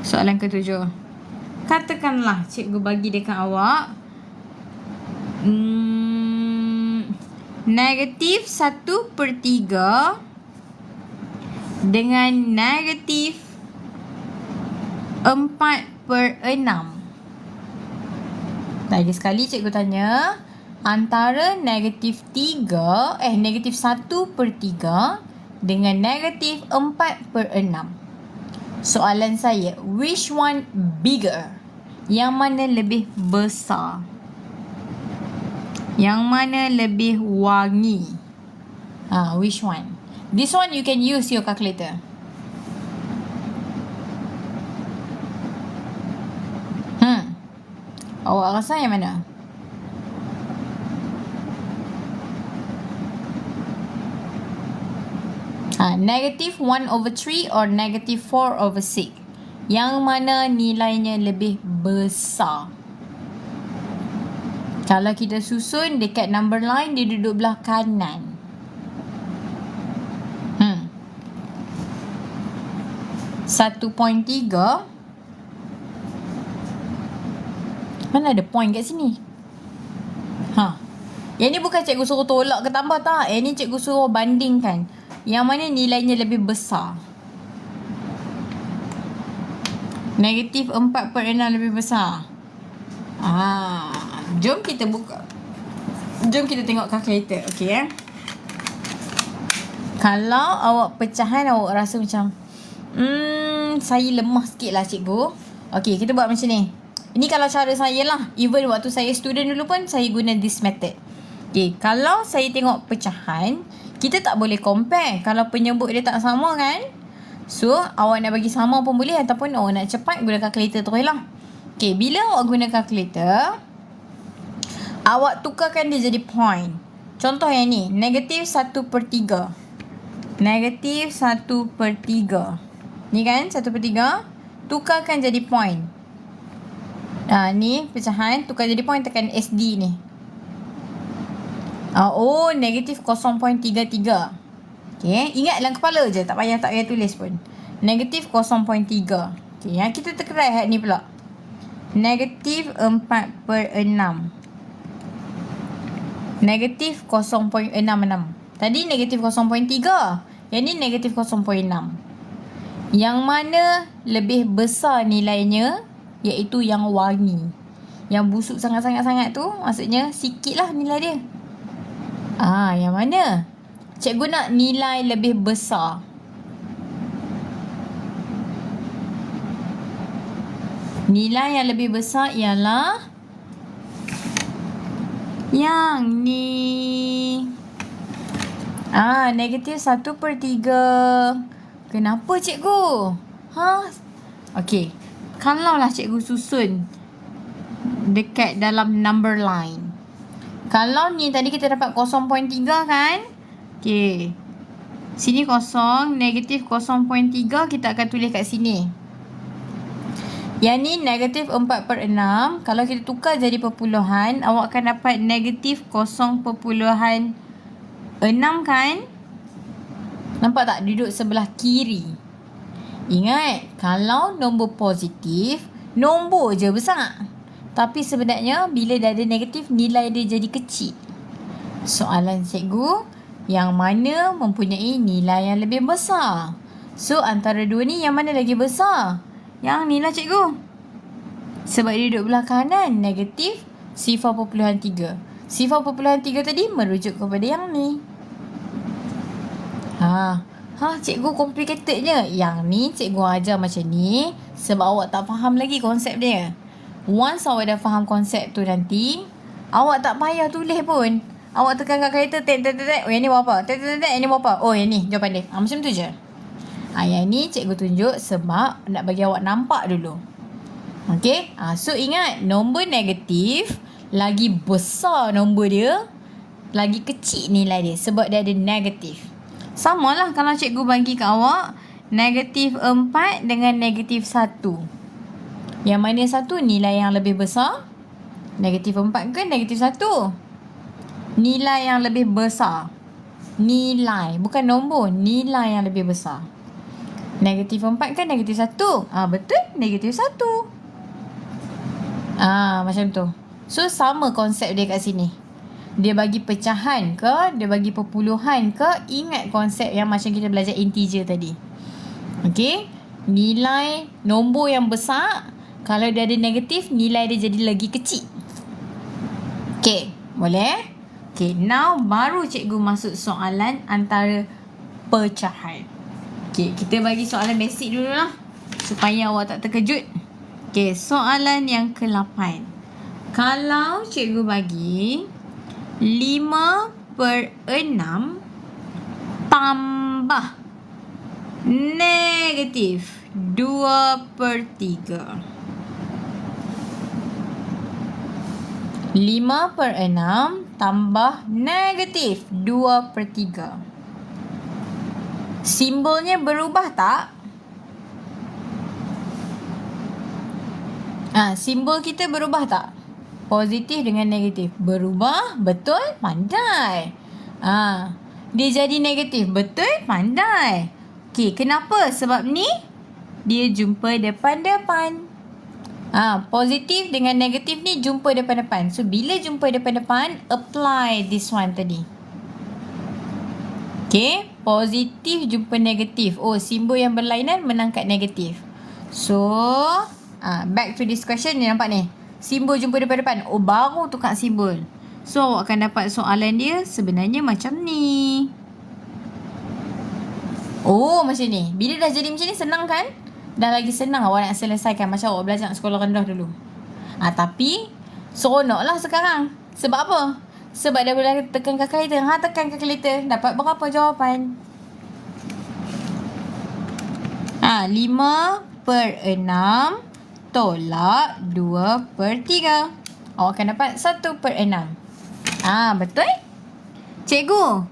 A: soalan ke-7. Katakanlah cikgu bagi dekat awak negatif 1/3 dengan negatif 4/6. Lagi sekali cikgu tanya, antara negatif 1/3 dengan negatif 4/6. Soalan saya, which one bigger? Yang mana lebih besar? Yang mana lebih wangi? Which one? This one you can use your calculator. Awak rasa yang mana? Negative 1/3 or negative 4/6. Yang mana nilainya lebih besar? Kalau kita susun dekat number line, dia duduk belah kanan. 1.3. Mana ada point kat sini? Yang ni bukan cikgu suruh tolak ke tambah tak. Yang ni cikgu suruh bandingkan. Yang mana nilainya lebih besar. Negatif 4/6 lebih besar. Jom kita buka. Jom kita tengok kalkulator. Okay Kalau awak pecahan, awak rasa macam saya lemah sikit lah cikgu. Okay, kita buat macam ni. Ini kalau cara saya lah. Even waktu saya student dulu pun saya guna this method. Okay, kalau saya tengok pecahan, kita tak boleh compare kalau penyebut dia tak sama kan. So, awak nak bagi sama pun boleh, ataupun awak nak cepat guna kalkulator terus lah. Okay, bila awak guna kalkulator, awak tukarkan dia jadi point. Contoh yang ni, negatif 1/3. Negatif 1/3. Ni kan 1/3. Tukarkan jadi point. Ni pecahan, tukar jadi point, tekan SD ni. Negatif 0.33. Okay, ingat dalam kepala je, tak payah tulis pun. Negatif 0.3. Okay, yang kita terkerai had ni pula. Negatif 4/6. Negatif 0.66. Tadi negatif 0.3. Yang ni negatif 0.6. Yang mana lebih besar nilainya, iaitu yang wangi. Yang busuk sangat-sangat tu, maksudnya sikit lah nilai dia. Yang mana? Cikgu nak nilai lebih besar. Nilai yang lebih besar ialah yang ni. Negatif 1/3. Kenapa cikgu? Okey. Kalau lah cikgu susun dekat dalam number line. Kalau ni tadi kita dapat 0.3 kan? Okey. Sini kosong, negatif 0.3 kita akan tulis kat sini. Yang ni negatif 4/6. Kalau kita tukar jadi perpuluhan, awak akan dapat negatif 0.6 kan? Nampak tak? Duduk sebelah kiri. Ingat, kalau nombor positif, nombor je besar. Tapi sebenarnya, bila dah ada negatif, nilai dia jadi kecil. Soalan cikgu, yang mana mempunyai nilai yang lebih besar? So, antara dua ni, yang mana lagi besar? Yang ni lah cikgu. Sebab dia duduk belah kanan, negatif 0.3. 0.3 tadi merujuk kepada yang ni. Cikgu complicatednya. Yang ni cikgu ajar macam ni sebab awak tak faham lagi konsep dia. Once awak dah faham konsep tu nanti, awak tak payah tulis pun. Awak tekan kat kereta, tek. Yang ni berapa? Tek, yang ni berapa? Yang ni jawapan dia. Macam tu je. Yang ni cikgu tunjuk sebab nak bagi awak nampak dulu. Okay? So ingat, nombor negatif lagi besar nombor dia, lagi kecil nilai dia sebab dia ada negatif. Sama lah kalau cikgu bagi kat awak negatif 4 dengan negatif 1. Yang mana satu nilai yang lebih besar? Negatif 4 ke negatif 1? Nilai yang lebih besar. Nilai, bukan nombor. Nilai yang lebih besar. Negatif 4 ke negatif 1? Betul, negatif 1. Macam tu. So, sama konsep dia kat sini. Dia bagi pecahan ke, dia bagi perpuluhan ke, ingat konsep yang macam kita belajar integer tadi. Okay, nilai nombor yang besar, kalau dia ada negatif, nilai dia jadi lagi kecil. Okay, boleh? Okay, now baru cikgu masuk soalan antara pecahan. Okay, kita bagi soalan basic dulu lah, supaya awak tak terkejut. Okay, soalan yang ke-8. Kalau cikgu bagi 5/6 tambah negatif 2/3. 5/6 tambah negatif 2/3. Simbolnya berubah tak? Simbol kita berubah tak? Positif dengan negatif. Berubah? Betul? Pandai. Dia jadi negatif. Betul? Pandai. Okey, kenapa? Sebab ni dia jumpa depan-depan. Positif dengan negatif ni jumpa depan-depan. So, bila jumpa depan-depan, apply this one tadi. Okay, positif jumpa negatif. Oh, simbol yang berlainan menang kat negatif. So, back to this question ni, nampak ni. Simbol jumpa depan-depan. Oh, baru tukar simbol. So, awak akan dapat soalan dia sebenarnya macam ni. Oh, macam ni. Bila dah jadi macam ni, senang kan? Dah lagi senang awak nak selesaikan. Macam awak belajar nak sekolah rendah dulu. Tapi, seronok lah sekarang. Sebab apa? Sebab dah boleh tekan kalkulator. Tekan kalkulator. Dapat berapa jawapan? 5/6 tolak 2/3. Awak akan dapat 1/6. Betul? Cikgu,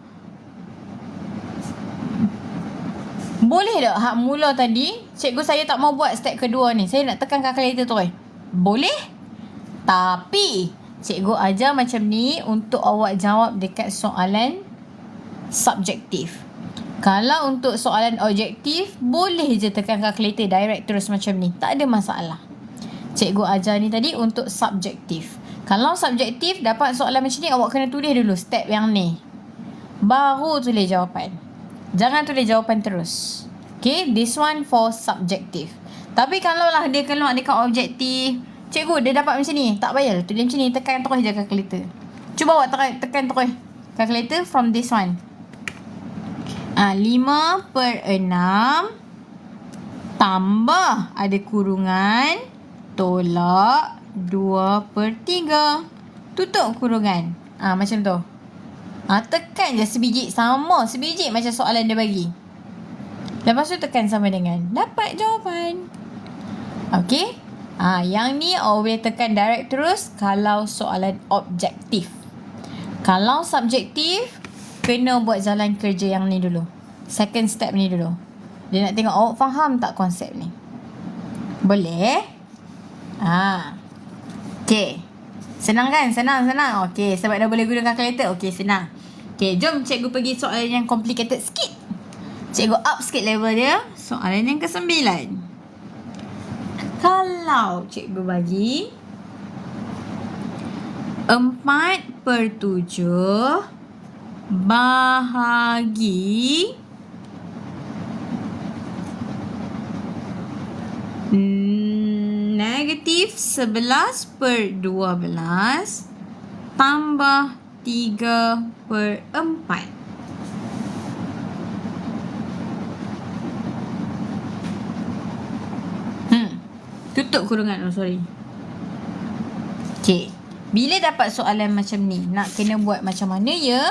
A: boleh tak hak mula tadi, cikgu saya tak mau buat step kedua ni. Saya nak tekan kalkulator tu. Boleh. Tapi, cikgu ajar macam ni untuk awak jawab dekat soalan subjektif. Kalau untuk soalan objektif, boleh je tekan kalkulator direct terus macam ni. Tak ada masalah. Cikgu ajar ni tadi untuk subjektif. Kalau subjektif, dapat soalan macam ni, awak kena tulis dulu step yang ni. Baru tulis jawapan. Jangan tulis jawapan terus. Okay, this one for subjektif. Tapi kalau lah dia keluar dekat objektif, cikgu dia dapat macam ni, tak payah tulis macam ni, tekan terus je kalkulator. Cuba awak tekan terus kalkulator from this one. 5/6 tambah ada kurungan tolak 2/3. Tutup kurungan. Macam tu. Tekan je sebiji. Sama sebiji macam soalan dia bagi. Lepas tu tekan sama dengan dapat jawapan. Okay. Yang ni awak boleh tekan direct terus kalau soalan objektif. Kalau subjektif, kena buat jalan kerja yang ni dulu. Second step ni dulu. Dia nak tengok awak faham tak konsep ni. Boleh? Okay. Senang kan? Senang. Okay, sebab dah boleh guna kalkulator. Okay, senang. Okay, jom cikgu pergi soalan yang complicated sikit. Cikgu up sikit level dia. Soalan yang ke-9. Kalau cikgu bagi 4/7 bahagi negatif 11/12 tambah 3/4. Tutup kurungan. Okay. Bila dapat soalan macam ni, nak kena buat macam mana ya?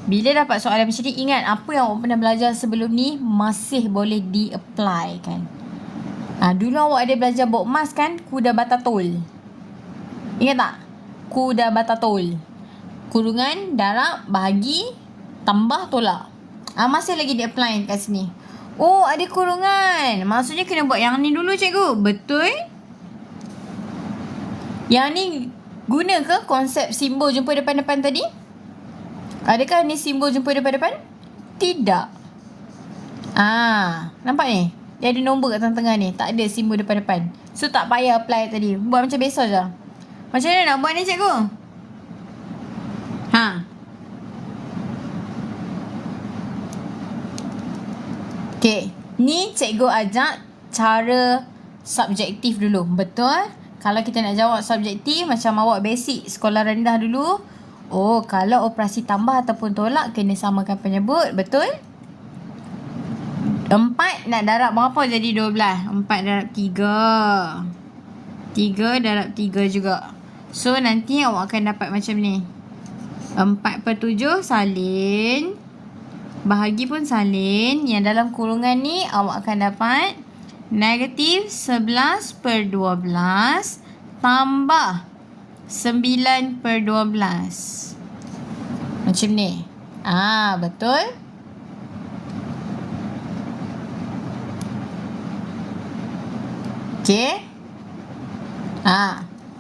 A: Bila dapat soalan macam ni, ingat apa yang awak pernah belajar sebelum ni masih boleh di-apply kan. Dulu awak ada belajar bokmas kan? Kuda batatol. Ingat tak? Kuda batatol. Kurungan, darab, bahagi, tambah, tolak. Masih lagi di-apply kat sini. Oh, ada kurungan. Maksudnya kena buat yang ni dulu cikgu. Betul? Yang ni guna ke konsep simbol jumpa depan-depan tadi? Adakah ni simbol jumpa depan-depan? Tidak. Nampak ni? Dia ada nombor kat tengah-tengah ni. Tak ada simbol depan-depan. So, tak payah apply tadi. Buat macam biasa je. Macam mana nak buat ni cikgu? Okay. Ni cikgu ajak cara subjektif dulu. Betul? Kalau kita nak jawab subjektif, macam awak basic sekolah rendah dulu. Oh, kalau operasi tambah ataupun tolak, kena samakan penyebut. Betul? 4 nak darab berapa jadi 12? 4 darab 3. 3 darab 3 juga. So, nanti awak akan dapat macam ni. 4/7 salin. Bahagi pun salin. Yang dalam kurungan ni, awak akan dapat negatif 11/12 tambah 9/12. Macam ni. Betul? Okay.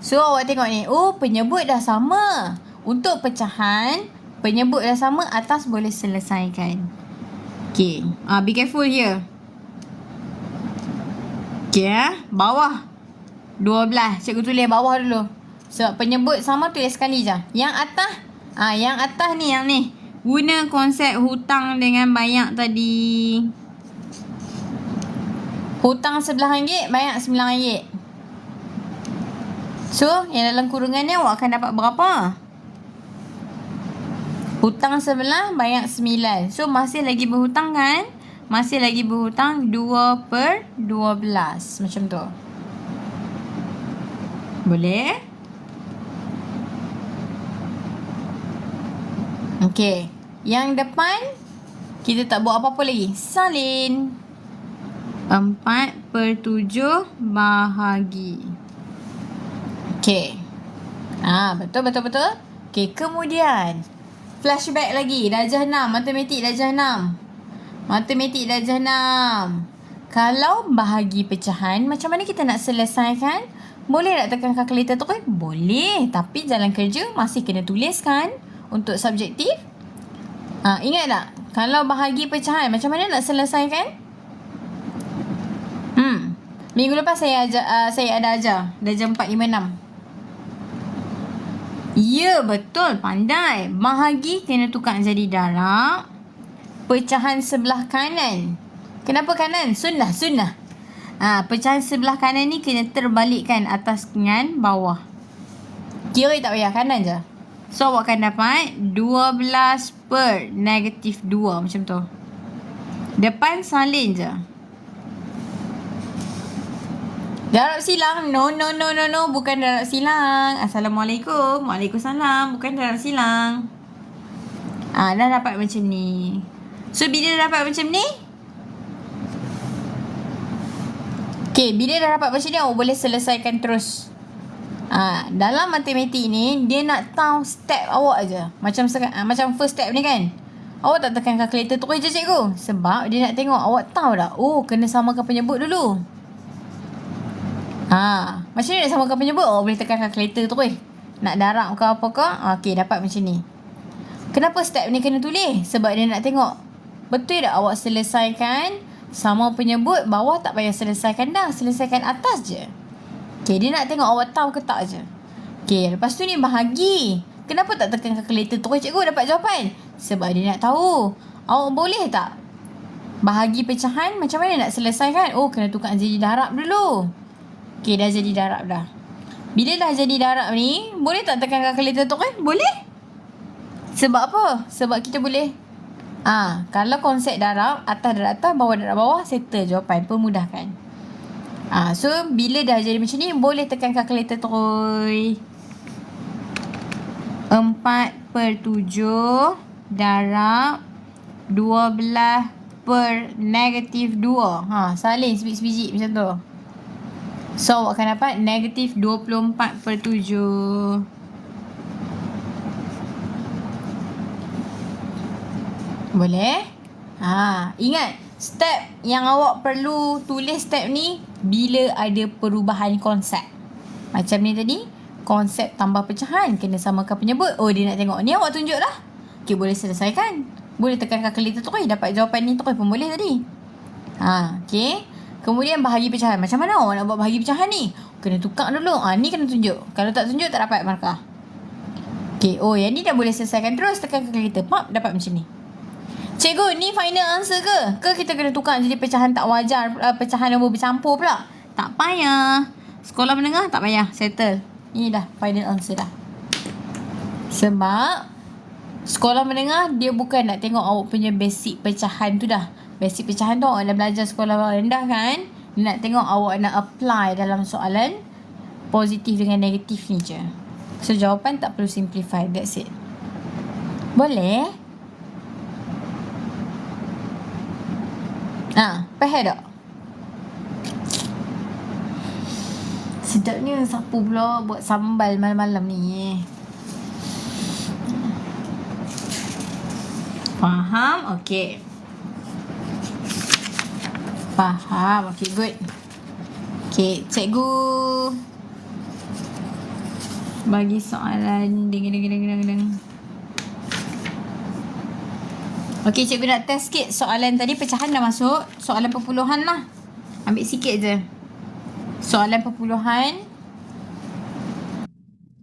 A: So, awak tengok ni. Oh, penyebut dah sama. Untuk pecahan, penyebut dah sama, atas boleh selesaikan. Okay. Be careful here. Okey bawah 12. Cikgu tulis bawah dulu. Sebab penyebut sama tulis sekali je. Yang atas, yang atas ni, yang ni. Guna konsep hutang dengan bayak tadi. Hutang RM11, bayak RM9. So, yang dalam kurungan ni awak akan dapat berapa? Hutang 11, bayak 9. So, masih lagi berhutang kan? Masih lagi berhutang 2/12. Macam tu. Boleh? Okey. Yang depan, kita tak buat apa-apa lagi. Salin. 4/7 bahagi. Okey. Betul. Okey, kemudian. Flashback lagi. Darjah 6. Matematik darjah 6. Matematik darjah 6. Kalau bahagi pecahan, macam mana kita nak selesaikan? Boleh tak tekan kalkulator tu kan? Boleh. Tapi jalan kerja masih kena tulis kan? Untuk subjektif. Ingat tak? Kalau bahagi pecahan, macam mana nak selesaikan? Minggu lepas saya ada ajar. Darjah 4, 5, 6. Ya, betul. Pandai. Bahagi kena tukar jadi darab. Pecahan sebelah kanan. Kenapa kanan? Sunnah. Pecahan sebelah kanan ni kena terbalikkan atas dengan bawah. Kira tak payah, kanan je. So, awak akan dapat 12/-2. Macam tu. Depan salin je. Darab silang. No. Bukan darab silang. Assalamualaikum. Waalaikumsalam. Bukan darab silang. Dah dapat macam ni. So, bila dah dapat macam ni? Okay, bila dah dapat macam ni, awak boleh selesaikan terus. Dalam matematik ni, dia nak tahu step awak je. Macam first step ni kan. Awak tak tekan kalkulator tu je cikgu. Sebab dia nak tengok awak tahu tak. Kena samakan penyebut dulu. Macam ni nak samakan penyebut? Boleh tekan kalkulator tu nak darab ke apa ke? Okey, dapat macam ni. Kenapa step ni kena tulis? Sebab dia nak tengok betul tak awak selesaikan sama penyebut, bawah tak payah selesaikan dah. Selesaikan atas je. Okey, dia nak tengok awak tahu ke tak je. Okey, lepas tu ni bahagi. Kenapa tak tekan kalkulator tu cikgu dapat jawapan? Sebab dia nak tahu awak boleh tak bahagi pecahan, macam mana nak selesaikan? Kena tukar jadi darab dulu. Okey, dah jadi darab dah. Bila dah jadi darab ni, boleh tak tekan kalkulator tu kan? Boleh. Sebab apa? Sebab kita boleh. Kalau konsep darab, atas darab atas, bawah darab bawah, settle jawapan. Permudahkan. So, bila dah jadi macam ni, boleh tekan kalkulator tu. 4/7 darab 12/-2. Salin sebiji-sebiji macam tu. So, awak akan dapat -24/7. Boleh? Ingat, step yang awak perlu tulis step ni bila ada perubahan konsep. Macam ni tadi, konsep tambah pecahan, kena samakan penyebut. Dia nak tengok ni, awak tunjuk dah. Okay, boleh selesaikan. Boleh tekan kalkulator tu dapat jawapan ni tu pun boleh tadi. Okay. Kemudian bahagi pecahan. Macam mana awak nak buat bahagi pecahan ni? Kena tukar dulu. Ni kena tunjuk. Kalau tak tunjuk, tak dapat markah. Okay. Yang ni dah boleh selesaikan terus. Tekan kalkulator. Dapat macam ni. Cikgu, ni final answer ke? Ke kita kena tukar jadi pecahan tak wajar? Pecahan nombor bercampur pula? Tak payah. Sekolah menengah tak payah. Settle. Ini dah final answer dah. Sebab sekolah menengah, dia bukan nak tengok awak punya basic pecahan tu dah. Basic pecahan tu awak dah belajar sekolah rendah kan? Dia nak tengok awak nak apply dalam soalan positif dengan negatif ni je. So, jawapan tak perlu simplify. That's it. Boleh? Faham tak? Sedapnya sapu pula buat sambal malam-malam ni. Faham? Okay. Faham. Okay, good. Okay, cikgu bagi soalan. Ding. Okay, cikgu nak test sikit soalan tadi. Pecahan dah masuk. Soalan perpuluhan lah. Ambil sikit je. Soalan perpuluhan.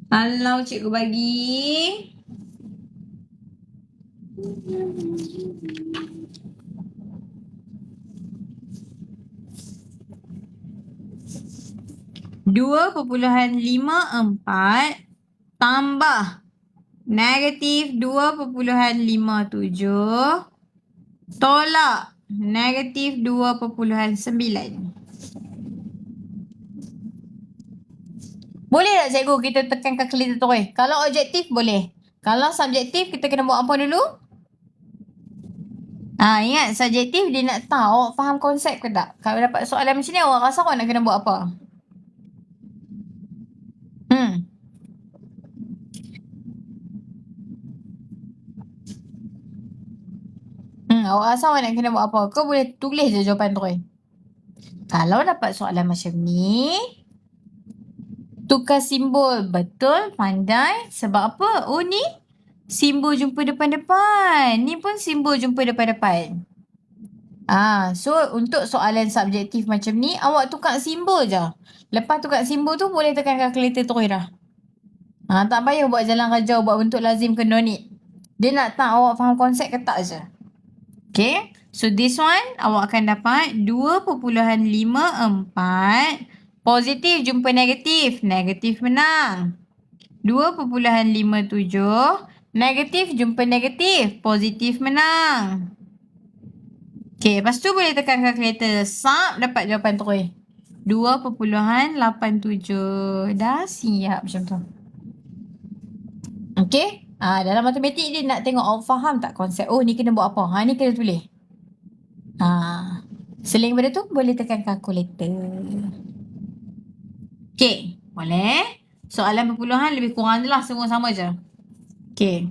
A: Kalau cikgu bagi 2.54 tambah negatif 2.57 tolak negatif 2.9. Boleh tak cikgu kita tekan kalkulator terus? Kalau objektif boleh. Kalau subjektif kita kena buat apa dulu? Ingat subjektif dia nak tahu awak faham konsep ke tak? Kalau dapat soalan macam ni awak rasa awak nak kena buat apa? Awak rasa awak nak kena buat apa? Kau boleh tulis je jawapan terus. Kalau dapat soalan macam ni, tukar simbol. Betul, pandai. Sebab apa? Oh ni simbol jumpa depan-depan. Ni pun simbol jumpa depan-depan. So untuk soalan subjektif macam ni, awak tukar simbol je. Lepas tukar simbol tu boleh tekan kalkulator terus dah. Tak payah buat jalan rajau, buat bentuk lazim ke no need. Dia nak tahu awak faham konsep ke tak je. Okay, so this one awak akan dapat 2.54 positif jumpa negatif. Negatif menang. 2.57 negatif jumpa negatif. Positif menang. Okay, lepas tu boleh tekan kalkulator. Sub dapat jawapan terus. 2.87. Dah siap macam tu. Okay. Dalam matematik dia nak tengok awak faham tak konsep. Oh ni kena buat apa. Ni kena tulis. Selain daripada tu boleh tekan kalkulator. Okay. Boleh. Soalan perpuluhan lebih kurang je lah. Semua sama je. Okay.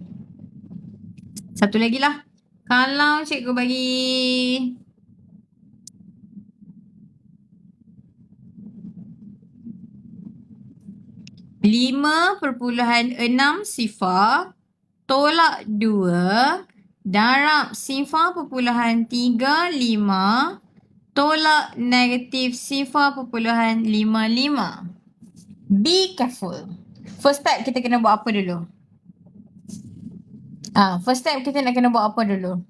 A: Satu lagi lah. Kalau cikgu bagi 5.6 sifar tolak 2 darab 0.35 tolak negatif 0.55. Be careful. First step kita kena buat apa dulu? First step kita nak kena buat apa dulu?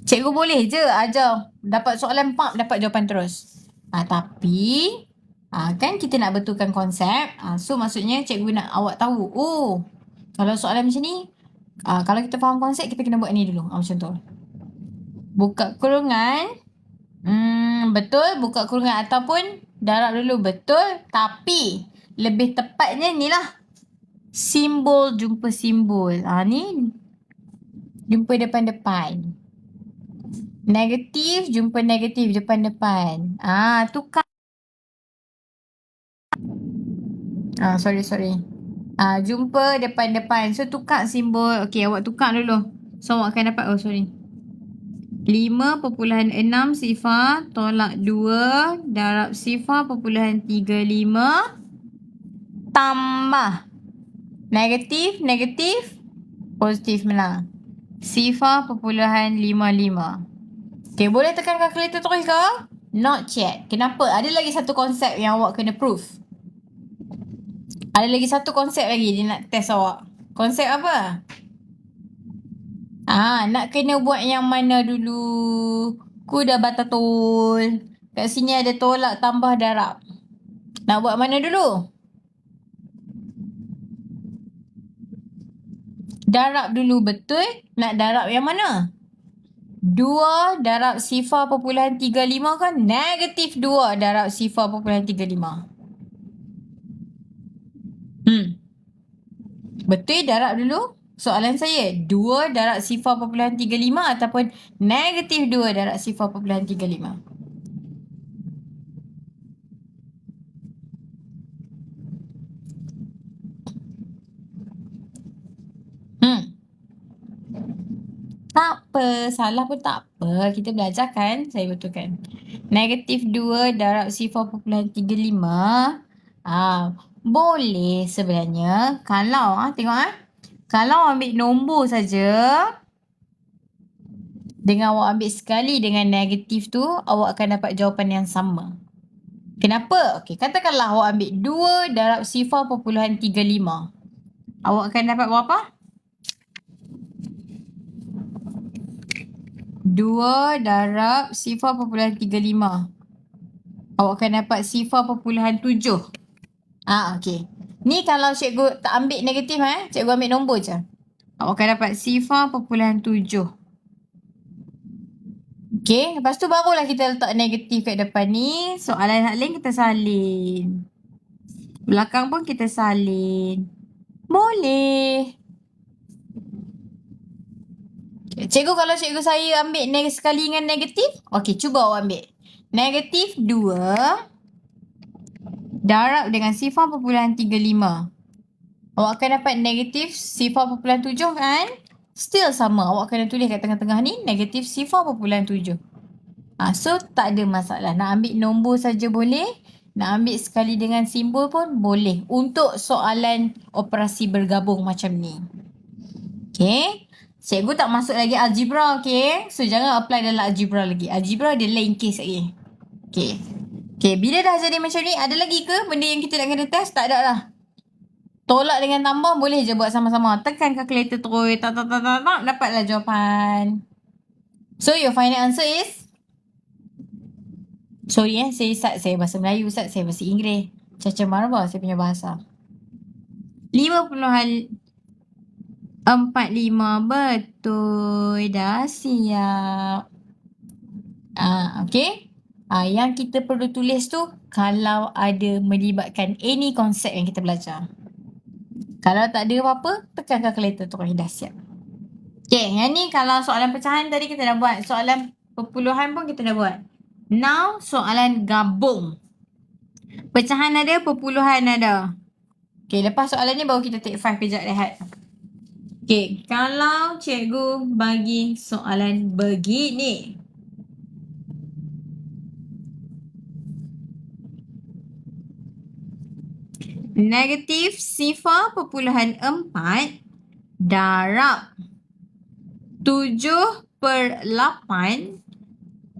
A: Cikgu boleh je ajar. Dapat soalan pap, dapat jawapan terus. Tapi kan kita nak betulkan konsep. So maksudnya cikgu nak awak tahu. Oh, kalau soalan macam ni, kalau kita faham konsep, kita kena buat ni dulu. Macam tu. Buka kurungan. Betul, buka kurungan ataupun darab dulu. Betul. Tapi lebih tepatnya ni lah. Simbol jumpa simbol. Ni jumpa depan-depan. Negatif jumpa negatif depan-depan. Tukar. Sorry. Jumpa depan-depan. So tukar simbol. Okay, awak tukar dulu. So awak akan dapat 5.6 sifar tolak 2 darab 0.35 tambah negatif positif menang 0.55. Okay, boleh tekan kalkulator terus ke? Not yet. Kenapa? Ada lagi satu konsep yang awak kena proof. Ada lagi satu konsep lagi dia nak test awak. Konsep apa? Nak kena buat yang mana dulu? Kuda batatul. Kat sini ada tolak tambah darab. Nak buat mana dulu? Darab dulu, betul? Nak darab yang mana? 2 darab 0.35 kan? Negatif 2 darab 0.35. Betul darab dulu? Soalan saya, 2 darab 0.35 ataupun negatif 2 darab 0.35. Tak apa, salah pun tak apa. Kita belajar kan? Saya betulkan. Negatif 2 darab 0.35. Boleh sebenarnya. Kalau, tengok Kalau ambil nombor saja, dengan awak ambil sekali dengan negatif tu, awak akan dapat jawapan yang sama. Kenapa? Okey, katakanlah awak ambil 2 darab 0.35. Awak akan dapat berapa? 2 darab 0.35. Awak akan dapat 0.7. Okey. Ni kalau cikgu tak ambil negatif cikgu ambil nombor je. Awak akan dapat 0.7. Okey, lepas tu barulah kita letak negatif kat depan ni. Soalan hak lain kita salin. Belakang pun kita salin. Boleh. Cikgu kalau cikgu saya ambil sekali dengan negatif. Okey, cuba awak ambil. Negatif 2 darab dengan 0.35. Awak akan dapat negatif 0.7 kan? Still sama. Awak kena tulis kat tengah-tengah ni negatif 0.7. So, tak ada masalah. Nak ambil nombor saja boleh. Nak ambil sekali dengan simbol pun boleh. Untuk soalan operasi bergabung macam ni. Okay. Cikgu tak masuk lagi algebra, okay? So, jangan apply dalam algebra lagi. Algebra dia lain case lagi. Okay. Okay, bila dah jadi macam ni, ada lagi ke benda yang kita nak kena test? Tak ada lah. Tolak dengan tambah boleh je buat sama-sama. Tekan calculator terus. Tak. Dapatlah jawapan. So, your final answer is? Sorry saya bahasa Melayu, Ustaz. Saya bahasa Inggeris. Caca marah saya punya bahasa. 5.45 betul. Dah siap. Okay. Yang kita perlu tulis tu kalau ada melibatkan any konsep yang kita belajar. Kalau tak ada apa-apa, tekan calculator tu dah siap. Okay, yang ni kalau soalan pecahan tadi kita dah buat. Soalan perpuluhan pun kita dah buat. Now, soalan gabung. Pecahan ada, perpuluhan ada. Okay, lepas soalan ni baru kita take 5 kejap rehat. Okay, kalau cikgu bagi soalan begini. Negatif 0.4 darab 7/8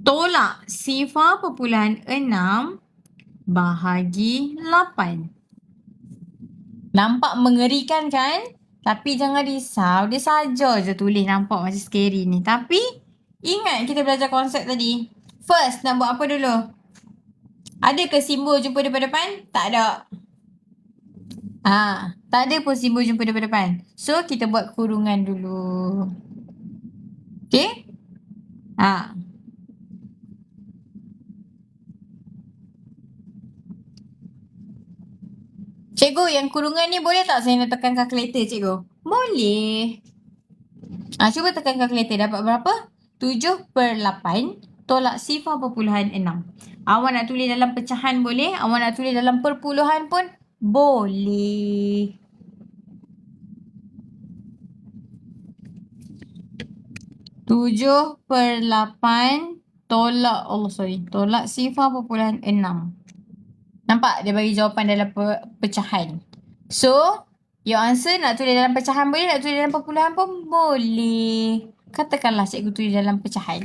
A: tolak 0.6 bahagi 8. Nampak mengerikan kan? Tapi jangan risau. Dia saja je tulis nampak macam scary ni. Tapi ingat kita belajar konsep tadi. First, nak buat apa dulu? Ada ke simbol jumpa depan-depan? Tak ada. Tak ada pun simbol jumpa depan-depan. So, kita buat kurungan dulu. Okay? Cikgu, yang kurungan ni boleh tak saya nak tekan kalkulator, cikgu? Boleh. Cuba tekan kalkulator. Dapat berapa? 7/8 tolak 0.6. Awak nak tulis dalam pecahan boleh. Awak nak tulis dalam perpuluhan pun boleh. (7/8) tolak tolak 0.6. Nampak? Dia bagi jawapan dalam pecahan. So, your answer nak tulis dalam pecahan boleh, nak tulis dalam perpuluhan pun boleh. Katakanlah cikgu tulis dalam pecahan.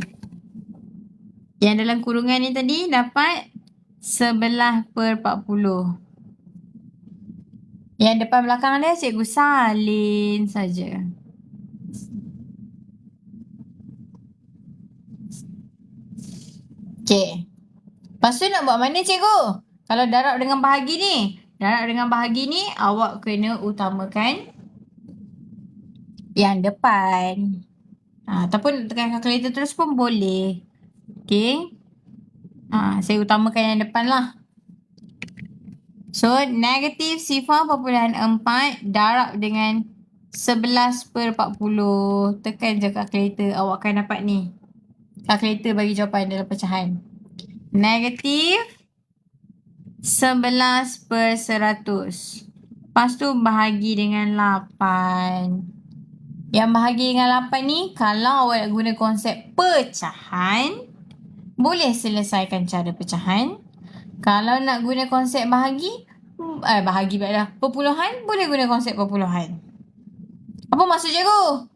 A: Yang dalam kurungan ni tadi dapat 11/40. Yang depan belakang dia cikgu salin saja. Okay. Lepas tu nak buat mana cikgu? Kalau darab dengan bahagi ni. Darab dengan bahagi ni awak kena utamakan yang depan. Ataupun tekan kalkulator terus pun boleh. Okay. Saya utamakan yang depan lah. So, negatif 0.4 darab dengan 11/40. Tekan je kalkulator. Awak akan dapat ni. Kalkulator bagi jawapan dalam pecahan. Negatif 11/100. Lepas tu bahagi dengan 8. Yang bahagi dengan 8 ni, kalau awak nak guna konsep pecahan, boleh selesaikan cara pecahan. Kalau nak guna konsep perpuluhan, boleh guna konsep perpuluhan. Apa maksud cikgu?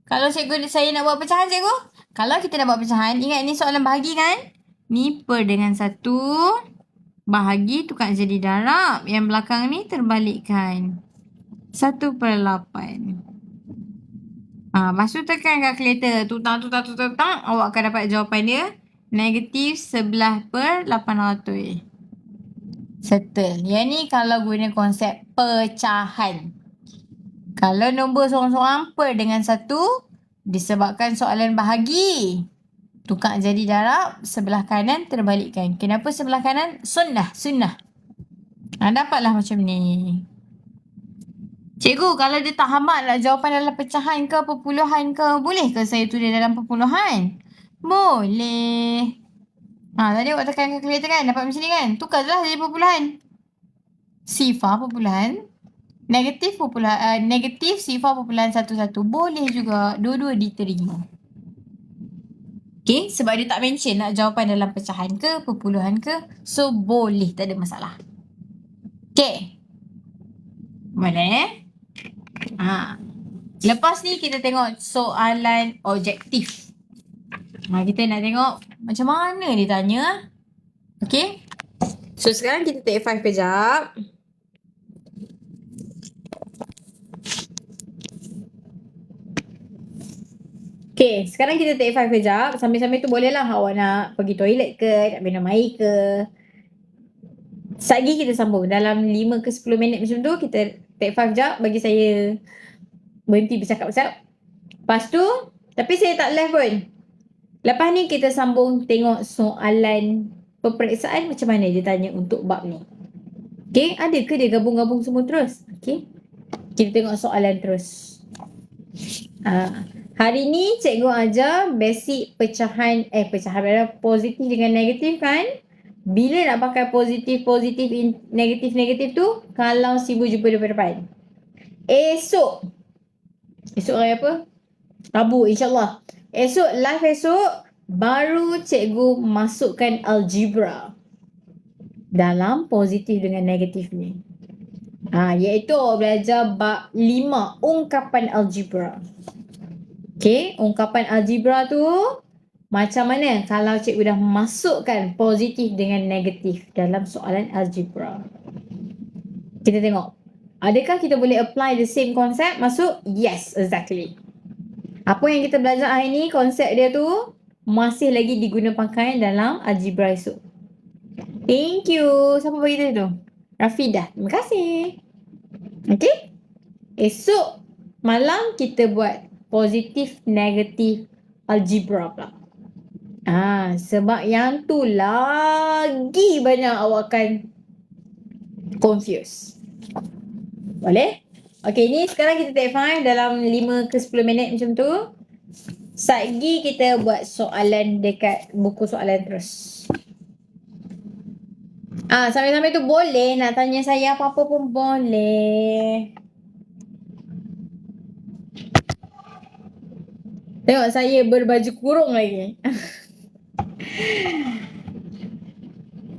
A: Kalau saya nak buat pecahan cikgu. Kalau kita nak buat pecahan, ingat ni soalan bahagi kan? Ni per dengan 1. Bahagi tukar jadi darab. Yang belakang ni terbalikkan. 1/8. Lepas tu tekan kalkulator. Tutang. Awak akan dapat jawapan dia. -11/800. Settle. Yang ni kalau guna konsep pecahan. Kalau nombor sorang-sorang per dengan 1, disebabkan soalan bahagi. Tukar jadi darab, sebelah kanan terbalikkan. Kenapa sebelah kanan? Sunnah. Dapatlah macam ni. Cikgu, kalau dia tak hamat nak jawapan dalam pecahan ke perpuluhan ke, boleh ke saya tulis dalam perpuluhan? Boleh. Tadi awak tekan kalkulator kan? Dapat macam ni kan? Tukarlah jadi perpuluhan. Sifar perpuluhan. Negatif sifar perpuluhan 11. Boleh juga. Dua-dua diterima. Okay, sebab dia tak mention nak jawapan dalam pecahan ke, perpuluhan ke. So, boleh. Tak ada masalah. Okay. Boleh? Lepas ni kita tengok soalan objektif. Kita nak tengok macam mana dia tanya. Okay. So, sekarang kita take 5 kejap. Okay, sekarang kita take 5 kejap. Sambil-sambil tu bolehlah awak nak pergi toilet ke, nak minum air ke. Sekejap lagi kita sambung. Dalam 5 ke 10 minit macam tu, kita take 5 kejap bagi saya berhenti bercakap-cakap. Lepas tu, tapi saya tak live pun. Lepas ni kita sambung tengok soalan peperiksaan macam mana dia tanya untuk bab ni. Okay, ada ke dia gabung-gabung semua terus? Okay, kita tengok soalan terus. Hari ni cikgu ajar basic pecahan positif dengan negatif kan? Bila nak pakai positif, negatif tu? Kalau sibuk jumpa depan-depan. Esok hari apa? Rabu, insyaAllah. Live esok, baru cikgu masukkan algebra dalam positif dengan negatif ni. Iaitu belajar bab 5, ungkapan algebra. Okay, ungkapan algebra tu macam mana kalau cikgu dah masukkan positif dengan negatif dalam soalan algebra. Kita tengok. Adakah kita boleh apply the same concept masuk? Yes, exactly. Apa yang kita belajar hari ni, konsep dia tu masih lagi diguna pakai dalam algebra esok. Thank you. Siapa bagi tadi tu? Rafidah. Terima kasih. Okay. Esok malam kita buat positif, negatif algebra pula. Sebab yang tu lagi banyak awak akan confuse. Boleh? Okay, ni sekarang kita take 5 dalam 5 ke 10 minit macam tu. Sekejap kita buat soalan dekat buku soalan terus. Sambil-sambil tu boleh nak tanya saya apa-apa pun boleh. Tengok saya berbaju kurung lagi.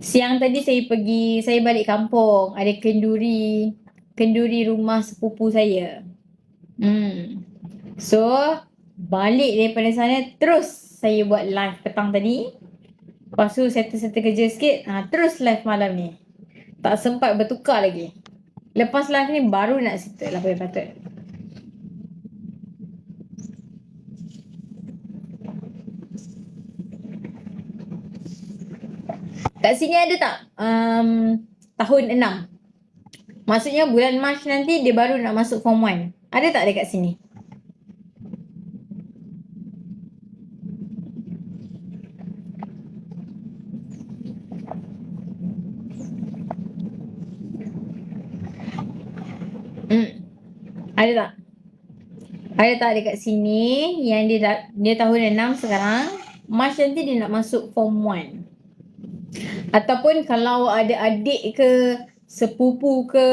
A: Siang tadi saya balik kampung. Ada kenduri rumah sepupu saya. So, balik daripada sana terus saya buat live petang tadi. Lepas tu settle kerja sikit. Terus live malam ni. Tak sempat bertukar lagi. Lepas live ni baru nak settle apa yang patut. Kat sini ada tak tahun 6? Maksudnya bulan Mac nanti dia baru nak masuk form 1. Ada tak dekat sini? Ada tak? Ada tak dekat sini yang dia tahun 6 sekarang, Mac nanti dia nak masuk form 1. Ataupun kalau ada adik ke, sepupu ke,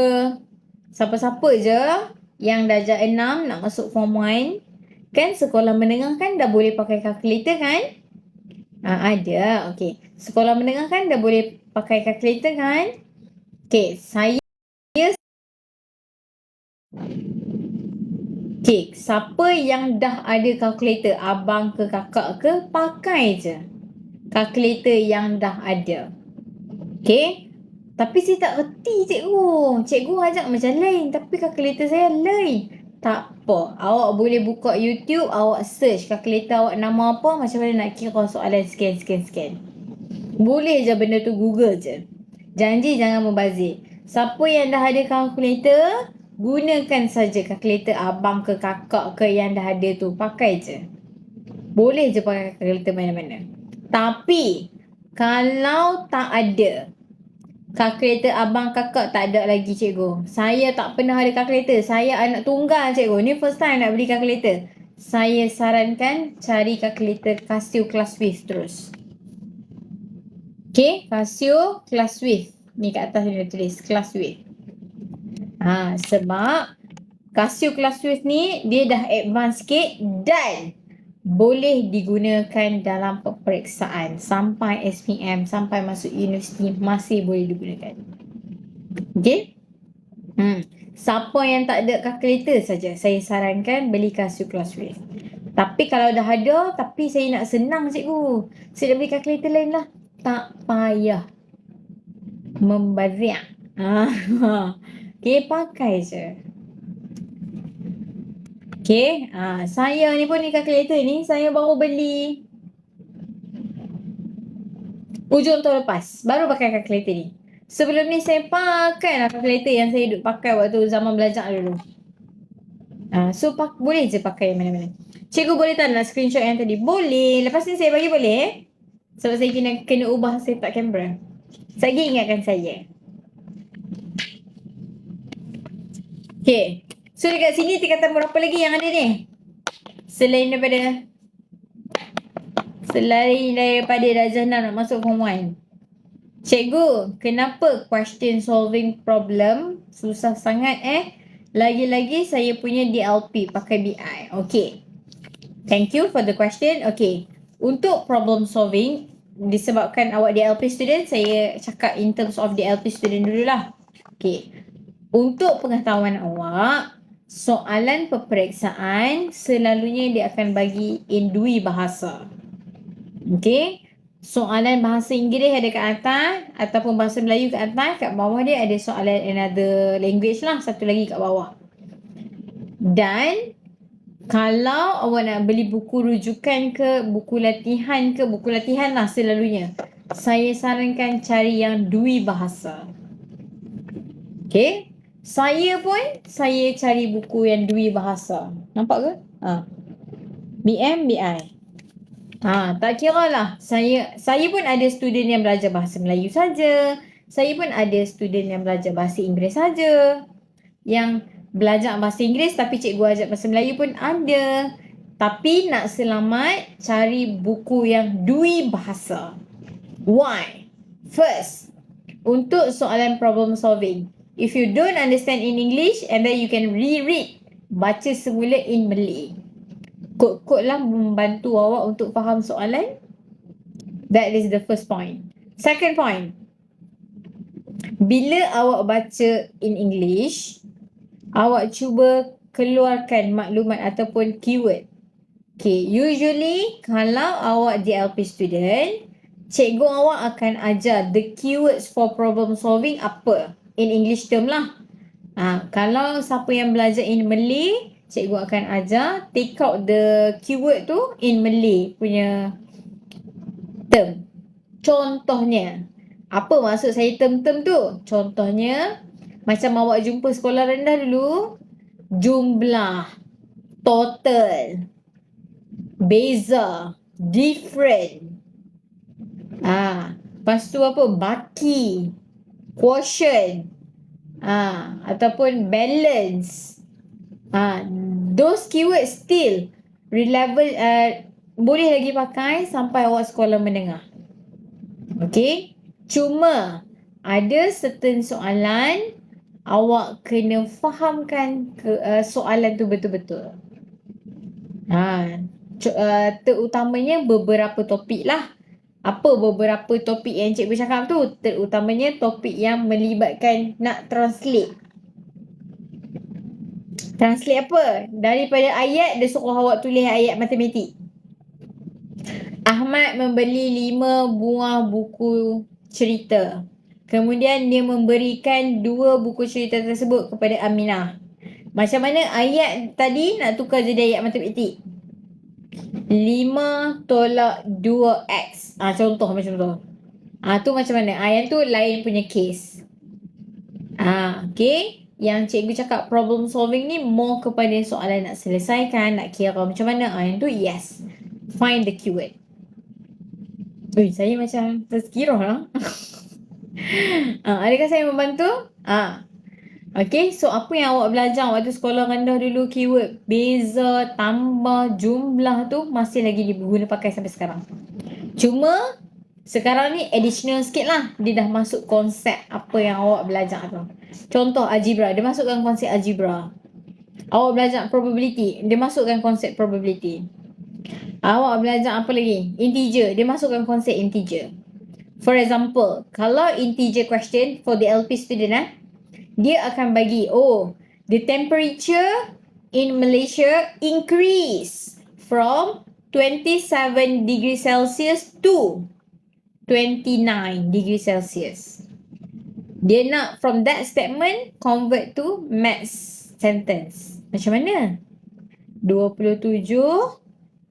A: siapa-siapa je yang darjah 6 nak masuk form 1, kan sekolah menengah kan dah boleh pakai kalkulator kan? Ada. Okay. Sekolah menengah kan dah boleh pakai kalkulator kan? Okay. Saya Okay, siapa yang dah ada kalkulator, abang ke kakak ke, pakai je kalkulator yang dah ada. Okay, tapi saya tak reti cikgu. Cikgu ajak macam lain, tapi kalkulator saya lain. Tak apa, awak boleh buka YouTube, awak search kalkulator awak nama apa, macam mana nak kira soalan scan. Boleh je benda tu, Google je. Janji jangan membazir. Siapa yang dah ada kalkulator, gunakan saja kalkulator abang ke kakak ke yang dah ada tu. Pakai je. Boleh je pakai kalkulator mana-mana. Tapi, kalau tak ada kalkulator abang kakak, tak ada lagi cikgu. Saya tak pernah ada kalkulator. Saya anak tunggal cikgu. Ni first time nak beli kalkulator. Saya sarankan cari kalkulator Casio Classwiz terus. Okay, Casio Classwiz. Ni kat atas ni dah tulis Classwiz. Sebab Casio Classwiz ni dia dah advance sikit dan boleh digunakan dalam peperiksaan sampai SPM, sampai masuk universiti masih boleh digunakan. Okay? Siapa yang tak ada kalkulator saja, saya sarankan beli Casio Classwiz. Tapi kalau dah ada, tapi saya nak senang cikgu, saya nak beli kalkulator lain lah. Tak payah membazir. Okay, pakai je. Okay, saya ni pun ni kalkulator ni saya baru beli ujung tahun lepas. Baru pakai kalkulator ni. Sebelum ni saya pakai lah kalkulator yang saya duduk pakai waktu zaman belajar dulu. So boleh je pakai mana-mana. Cikgu boleh tak nak screenshot yang tadi? Boleh. Lepas ni saya bagi boleh? Sebab saya kena ubah setup kamera. Saya ingatkan saya. Okay. So dekat sini tingkatan berapa lagi yang ada ni? Selain daripada darjah 6 nak masuk form 1. Cikgu, kenapa question solving problem susah sangat Lagi-lagi saya punya DLP pakai BI. Okay. Thank you for the question. Okay. Untuk problem solving, disebabkan awak DLP student, saya cakap in terms of DLP student dululah. Okay. Untuk pengetahuan awak, soalan peperiksaan selalunya dia akan bagi in dua bahasa. Okay. Soalan bahasa Inggeris ada kat atas ataupun bahasa Melayu kat atas, kat bawah dia ada soalan another language lah, satu lagi kat bawah. Dan kalau awak nak beli buku rujukan ke, buku latihan lah selalunya, saya sarankan cari yang dua bahasa. Okay. Saya cari buku yang dua bahasa. Nampak ke? BM, BI. Tak kira lah. Saya pun ada student yang belajar bahasa Melayu saja. Saya pun ada student yang belajar bahasa Inggeris saja. Yang belajar bahasa Inggeris tapi cikgu ajar bahasa Melayu pun ada. Tapi nak selamat, cari buku yang dua bahasa. Why? First, untuk soalan problem solving, if you don't understand in English, and then you can reread, baca semula in Malay. Kod-kod lah membantu awak untuk faham soalan. That is the first point. Second point, bila awak baca in English, awak cuba keluarkan maklumat ataupun keyword. Okay, usually kalau awak DLP student, cikgu awak akan ajar the keywords for problem solving apa? In English term lah. Kalau siapa yang belajar in Malay, cikgu akan ajar take out the keyword tu in Malay punya term. Contohnya, apa maksud saya term-term tu? Contohnya, macam awak jumpa sekolah rendah dulu, jumlah, total, beza, different. Lepas tu apa? Baki, quotient, ataupun balance. Those keywords still relevant, boleh lagi pakai sampai awak sekolah menengah. Okay. Cuma ada certain soalan awak kena fahamkan soalan tu betul-betul. Terutamanya beberapa topik lah. Apa beberapa topik yang cikgu cakap tu? Terutamanya topik yang melibatkan nak translate. Translate apa? Daripada ayat, dia suruh awak tulis ayat matematik. Ahmad membeli 5 buah buku cerita. Kemudian dia memberikan 2 buku cerita tersebut kepada Aminah. Macam mana ayat tadi nak tukar jadi ayat matematik? 5 tolak 2x. Contoh macam tu. Tu macam mana? Ayat tu lain punya case. Okay. Yang cikgu cakap problem solving ni more kepada soalan nak selesaikan, nak kira macam mana. Yang tu yes. Find the keyword. Saya macam tersekirah lah. Adakah saya membantu? Okay, so apa yang awak belajar waktu sekolah rendah dulu, keyword beza, tambah, jumlah tu masih lagi diguna pakai sampai sekarang. Cuma sekarang ni additional sikit lah. Dia dah masuk konsep apa yang awak belajar tu. Contoh algebra, dia masukkan konsep algebra. Awak belajar probability, dia masukkan konsep probability. Awak belajar apa lagi? Integer, dia masukkan konsep integer. For example, kalau integer question for the LP student dia akan bagi, the temperature in Malaysia increase from 27 degrees Celsius to 29 degrees Celsius. Dia nak from that statement convert to maths sentence. Macam mana? 27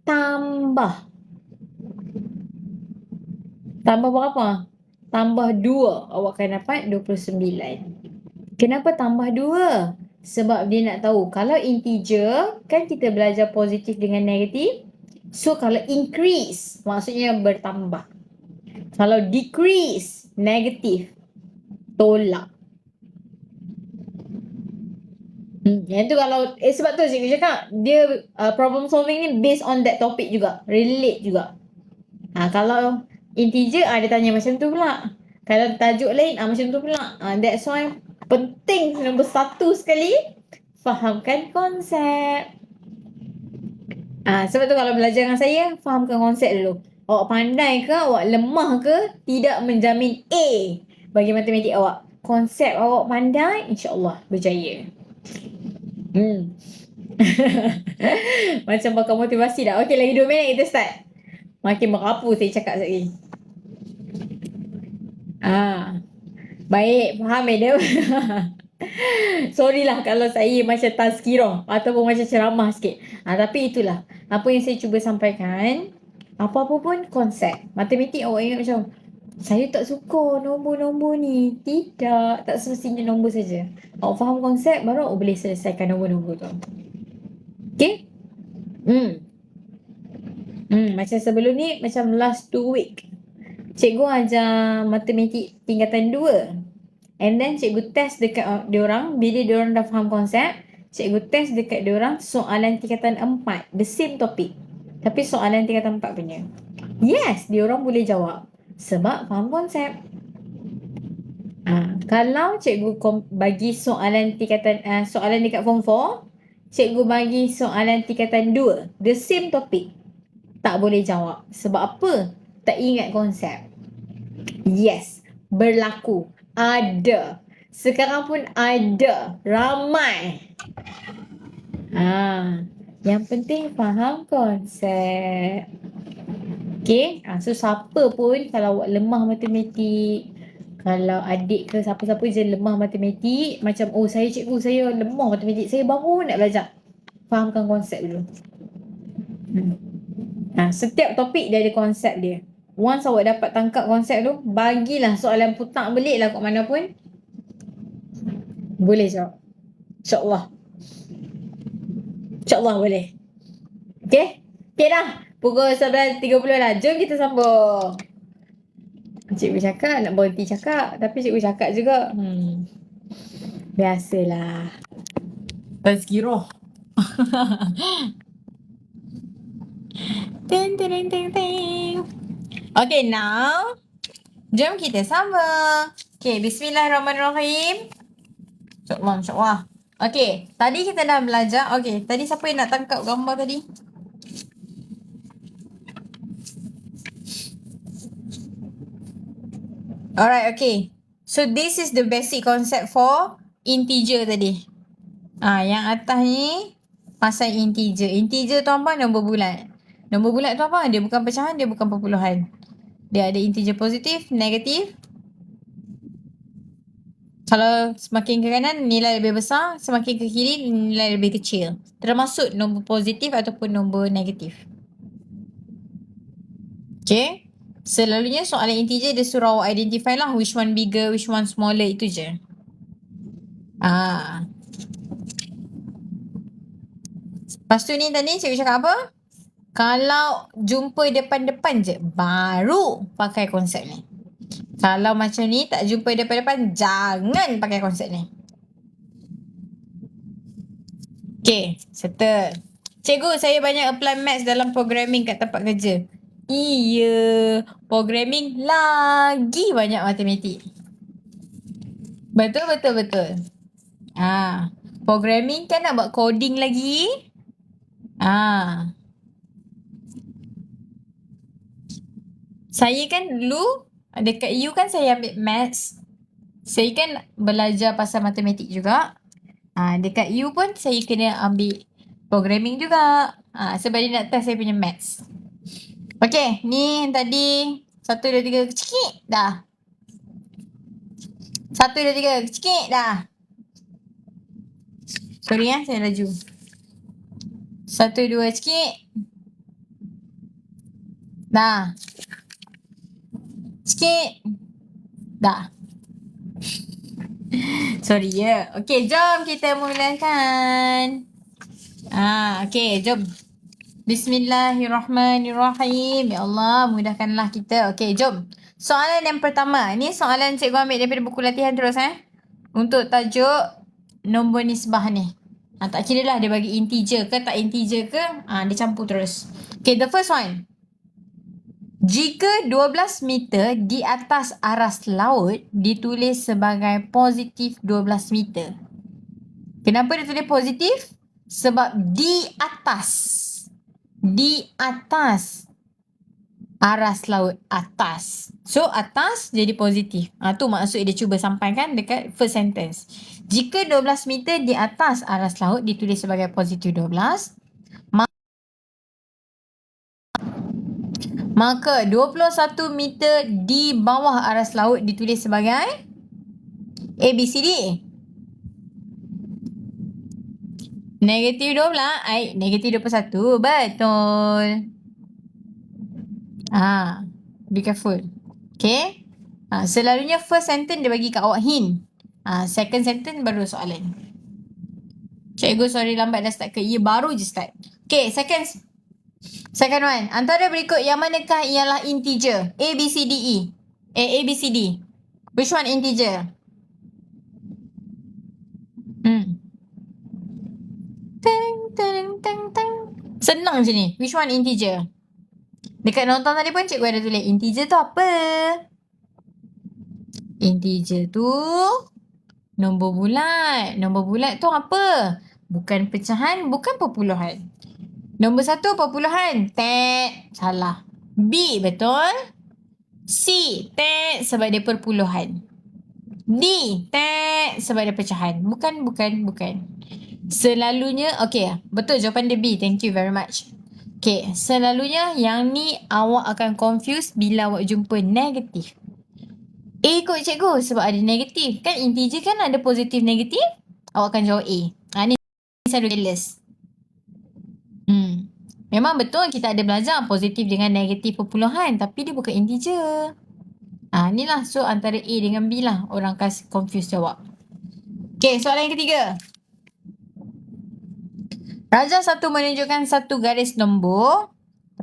A: tambah berapa? Tambah 2, awak akan dapat 29. Kenapa tambah 2? Sebab dia nak tahu kalau integer kan kita belajar positif dengan negatif. So kalau increase maksudnya bertambah. Kalau decrease negatif, tolak. Yang tu kalau sebab tu cikgu cakap dia problem solving ni based on that topic juga, relate juga. Kalau integer dia tanya macam tu pula. Kalau tajuk lain macam tu pula. That's why penting nombor 1 sekali fahamkan konsep. Sebab tu kalau belajar dengan saya, fahamkan konsep dulu. Awak pandai ke, awak lemah ke, tidak menjamin A bagi matematik awak. Konsep awak pandai, insya-Allah berjaya. Macam bakal motivasi dah. Okey, lagi 2 minit kita start. Makin merapu saya cakap lagi. Baik, faham madam. Sorry lah kalau saya macam tazkirah ataupun macam ceramah sikit. Tapi itulah apa yang saya cuba sampaikan. Apa-apa pun konsep. Matematik awak ingat macam saya tak suka nombor-nombor ni. Tidak, tak semestinya nombor saja. Awak faham konsep baru awak boleh selesaikan nombor-nombor tu. Okay? Macam sebelum ni, macam last 2 week cikgu ajar matematik tingkatan 2. And then cikgu test dekat diorang. Bila diorang dah faham konsep, cikgu test dekat diorang soalan tingkatan 4. The same topic. Tapi soalan tingkatan 4 punya. Yes, diorang boleh jawab. Sebab faham konsep. Kalau cikgu bagi soalan tingkatan soalan dekat form 4, cikgu bagi soalan tingkatan 2. The same topic. Tak boleh jawab. Sebab apa? Tak ingat konsep. Yes, berlaku. Ada. Sekarang pun ada. Ramai. Yang penting faham konsep. Okay. So siapa pun kalau awak lemah matematik, kalau adik ke siapa-siapa je lemah matematik, macam saya cikgu, saya lemah matematik, saya baru nak belajar. Fahamkan konsep dulu. Setiap topik dia ada konsep dia. Once awak dapat tangkap konsep tu, bagilah soalan putar belik lah kat mana pun, boleh jawab. InsyaAllah. InsyaAllah boleh. Okay? Okay dah. Pukul 11.30 lah. Jom kita sambung. Cikgu cakap nak berhenti cakap. Tapi cikgu cakap juga. Biasalah. Tazkirah. Okay, now jom kita sambung. Okay, bismillahirrahmanirrahim. InsyaAllah. Okay, tadi kita dah belajar. Okay, tadi siapa yang nak tangkap gambar tadi? Alright, okay. So this is the basic concept for integer tadi. Yang atas ni pasal integer. Integer tu apa? Nombor bulat. Nombor bulat tu apa? Dia bukan pecahan, dia bukan perpuluhan. Dia ada integer positif, negatif. Kalau semakin ke kanan, nilai lebih besar. Semakin ke kiri, nilai lebih kecil. Termasuk nombor positif ataupun nombor negatif. Okay. Selalunya soalan integer dia suruh awak identify lah which one bigger, which one smaller, itu je. Lepas tu ni tadi cikgu cakap apa? Kalau jumpa depan-depan je, baru pakai konsep ni. Kalau macam ni tak jumpa depan-depan, jangan pakai konsep ni. Okay, settle. Cikgu, saya banyak apply maths dalam programming kat tempat kerja. Iya, programming lagi banyak matematik. Betul, betul, betul. Programming kan nak buat coding lagi. Saya kan dulu dekat U kan saya ambil maths. Saya kan belajar pasal matematik juga. Dekat U pun saya kena ambil programming juga. Sebab dia nak test saya punya maths. Okay, ni yang tadi 1, 2, 3 kecik dah. 1, 2, 3 kecik dah. Sorry saya laju. 1, 2 sikit. Dah. Sikit. Dah. Sorry ya. Okay, jom kita mulakan. Okay, jom. Bismillahirrahmanirrahim. Ya Allah, mudahkanlah kita. Okay, jom. Soalan yang pertama. Ni soalan cikgu ambil daripada buku latihan terus untuk tajuk nombor nisbah ni. Tak kira lah dia bagi integer ke tak integer ke. Dia campur terus. Okay, the first one. Jika 12 meter di atas aras laut ditulis sebagai positif 12 meter. Kenapa dia tulis positif? Sebab di atas. Di atas aras laut. Atas. So, atas jadi positif. Tu maksud dia cuba sampaikan dekat first sentence. Jika 12 meter di atas aras laut ditulis sebagai positif 12, maka 21 meter di bawah aras laut ditulis sebagai ABCD. Negatif 12, negatif 21. Betul. Be careful. Okay. Selalunya first sentence dia bagi kat awak hint. Second sentence baru soalan. Cikgu sorry lambat dah start ke. Ya baru je start. Okay, second one. Antara berikut yang manakah ialah integer? A, B, C, D, E. A, B, C, D. Which one integer? Senang je ni. Which one integer? Dekat nonton tadi pun cikgu ada tulis integer tu apa? Integer tu nombor bulat. Nombor bulat tu apa? Bukan pecahan, bukan perpuluhan. Nombor 1 perpuluhan. Salah. B betul. C sebab dia perpuluhan. D sebab dia pecahan. Bukan. Selalunya, okay, betul jawapan dia B. Thank you very much. Okay, selalunya yang ni awak akan confuse bila awak jumpa negatif. A kot cikgu sebab ada negatif. Kan integer kan ada positif negatif. Awak akan jawab A. Ni selalu careless. Memang betul kita ada belajar positif dengan negatif perpuluhan. Tapi dia bukan integer. Ni lah. So antara A dengan B lah. Orang kasih confuse jawab. Okay, soalan yang ketiga. Raja 1 menunjukkan satu garis nombor 8,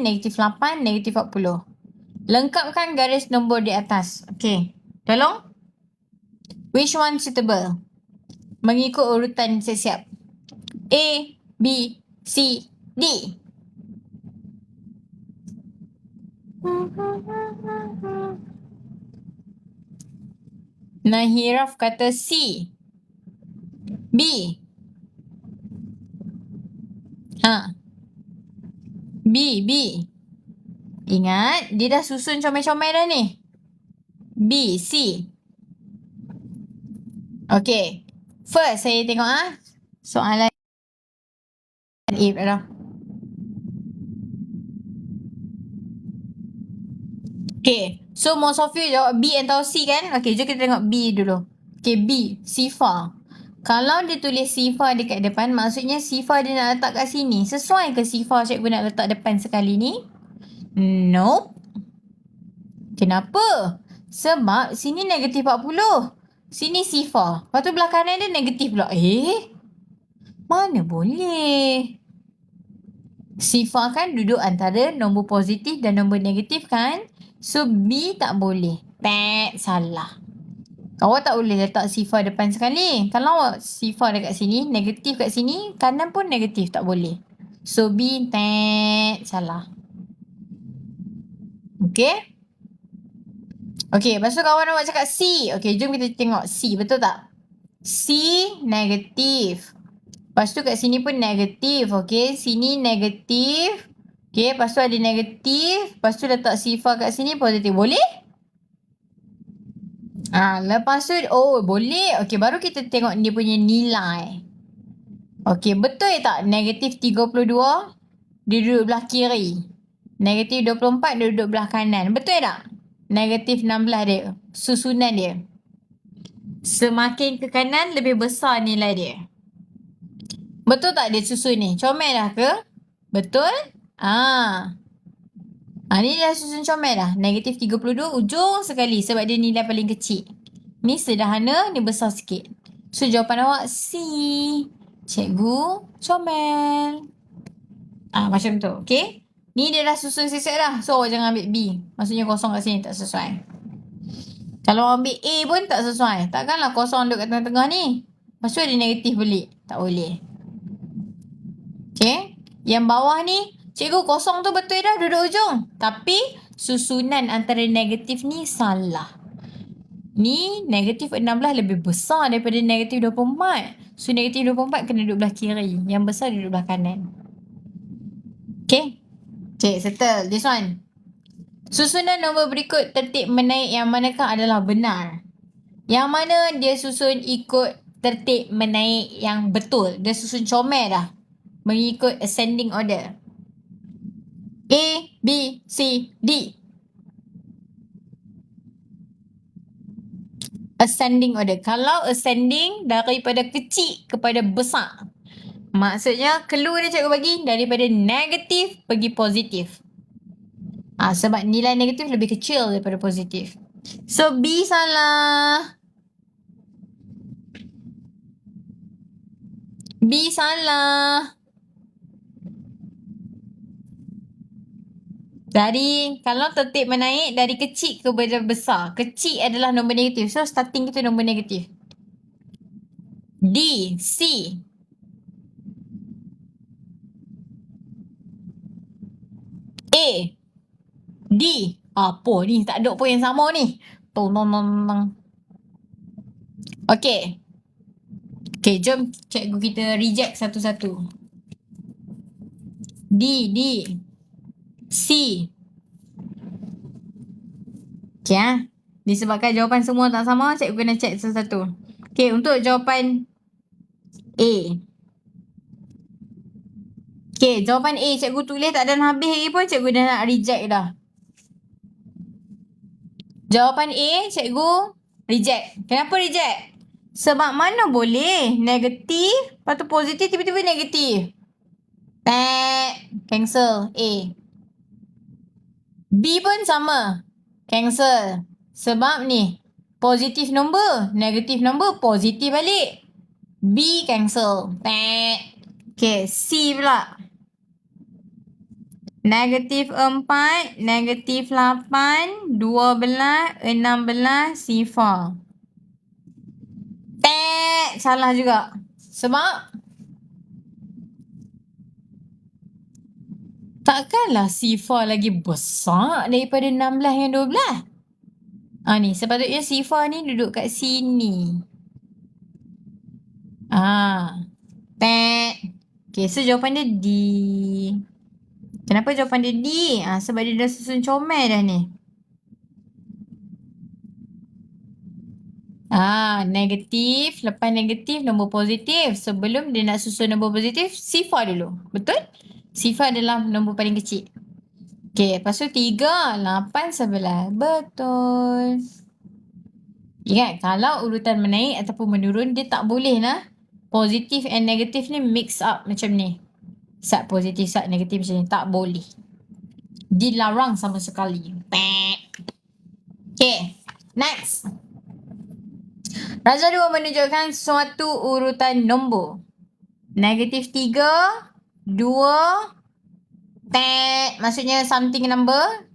A: negatif 8, negatif 40. Lengkapkan garis nombor di atas. Okay. Tolong. Which one suitable? Mengikut urutan siap-siap. A, B, C, D. Nahiraf kata C. B. B. Ingat, dia dah susun comel-comel dah ni. B, C. Okay. First, saya tengok soalan A dah. Okay, so most of you jawab B atau C kan? Okay, jom kita tengok B dulu. Okay, B, Sifa. Kalau dia tulis Sifa dekat depan, maksudnya Sifa dia nak letak kat sini. Sesuai ke Sifa cikgu nak letak depan sekali ni? Nope. Kenapa? Sebab sini negatif 40. Sini Sifa. Lepas tu belah kanan dia negatif pula. Mana boleh? Sifa kan duduk antara nombor positif dan nombor negatif kan? So B tak boleh. Salah. Awak tak boleh letak Sifa depan sekali. Kalau Sifa dekat sini, negatif kat sini, kanan pun negatif, tak boleh. So B salah. Okay? Okay, lepas tu kawan awak cakap C. Okay, jom kita tengok C. Betul tak? C negatif. Lepas tu kat sini pun negatif. Okay, sini negatif. Okay, lepas tu ada negatif. Lepas tu letak Sifa kat sini positif. Boleh? Lepas tu, boleh. Okay, baru kita tengok dia punya nilai. Okay, betul tak? Negatif 32, dia duduk belah kiri. Negatif 24, dia duduk belah kanan. Betul tak? Negatif 16 dia. Susunan dia. Semakin ke kanan, lebih besar nilai dia. Betul tak dia susun ni? Comel dah ke? Betul? Ni dah susun comel dah. Negatif 32 ujung sekali sebab dia nilai paling kecil. Ni sederhana, ni besar sikit. So jawapan awak C. Cikgu comel. Macam tu. Okay? Ni dia dah susun siap dah. So awak jangan ambil B. Maksudnya kosong kat sini tak sesuai. Kalau ambil A pun tak sesuai. Takkanlah kosong duduk kat tengah-tengah ni. Lepas tu ada negatif balik. Tak boleh. Okay? Yang bawah ni, cikgu kosong tu betul dah duduk ujung. Tapi susunan antara negatif ni salah. Ni negatif 16 lebih besar daripada negatif 24. So negatif 24 kena duduk belah kiri. Yang besar duduk belah kanan. Okay? Cik, settle. This one. Susunan nombor berikut tertib menaik yang manakah adalah benar? Yang mana dia susun ikut tertib menaik yang betul. Dia susun comel dah. Mengikut ascending order. A, B, C, D. Ascending order. Kalau ascending daripada kecil kepada besar. Maksudnya clue dia cikgu bagi daripada negatif pergi positif. Sebab nilai negatif lebih kecil daripada positif. So B salah. B salah. Kalau tertib menaik dari kecil kepada besar. Kecil adalah nombor negatif. So starting kita nombor negatif. D, C. A, D. Apa ni? Tak ada pun yang sama ni. Tong. Okay. Okay, jom cikgu kita reject satu-satu. D, C. Okay, disebabkan jawapan semua tak sama, cikgu kena check satu-satu. Okay, untuk jawapan A. Okay, jawapan A cikgu tulis tak ada habis lagi pun cikgu dah nak reject dah. Jawapan A cikgu reject. Kenapa reject? Sebab mana boleh negatif, lepas tu positif, tiba-tiba negatif. Cancel A. B pun sama. Cancel. Sebab ni positif nombor, negatif nombor, positif balik. B cancel. Okay, C pula. Negatif 4, negatif 8, 12, 16, sifar. Salah juga. Sebab takkanlah sifar lagi besar daripada 16 yang 12. Ni sepatutnya sifar ni duduk kat sini. Okay, so jawapan dia D. Kenapa jawapan dia D? Sebab dia dah susun comel dah ni. Negatif. Lepas negatif, nombor positif. Sebelum dia nak susun nombor positif, sifar dulu. Betul? Sifar adalah nombor paling kecil. Okay, lepas tu 3, 8, 11. Betul. Ingat, kalau urutan menaik ataupun menurun, dia tak boleh lah. Positif and negatif ni mix up macam ni. Sat positif, sat negatif macam ni. Tak boleh. Dilarang sama sekali. Okay, next. Raja 2 menunjukkan suatu urutan nombor. Negatif 3, 2, maksudnya something number.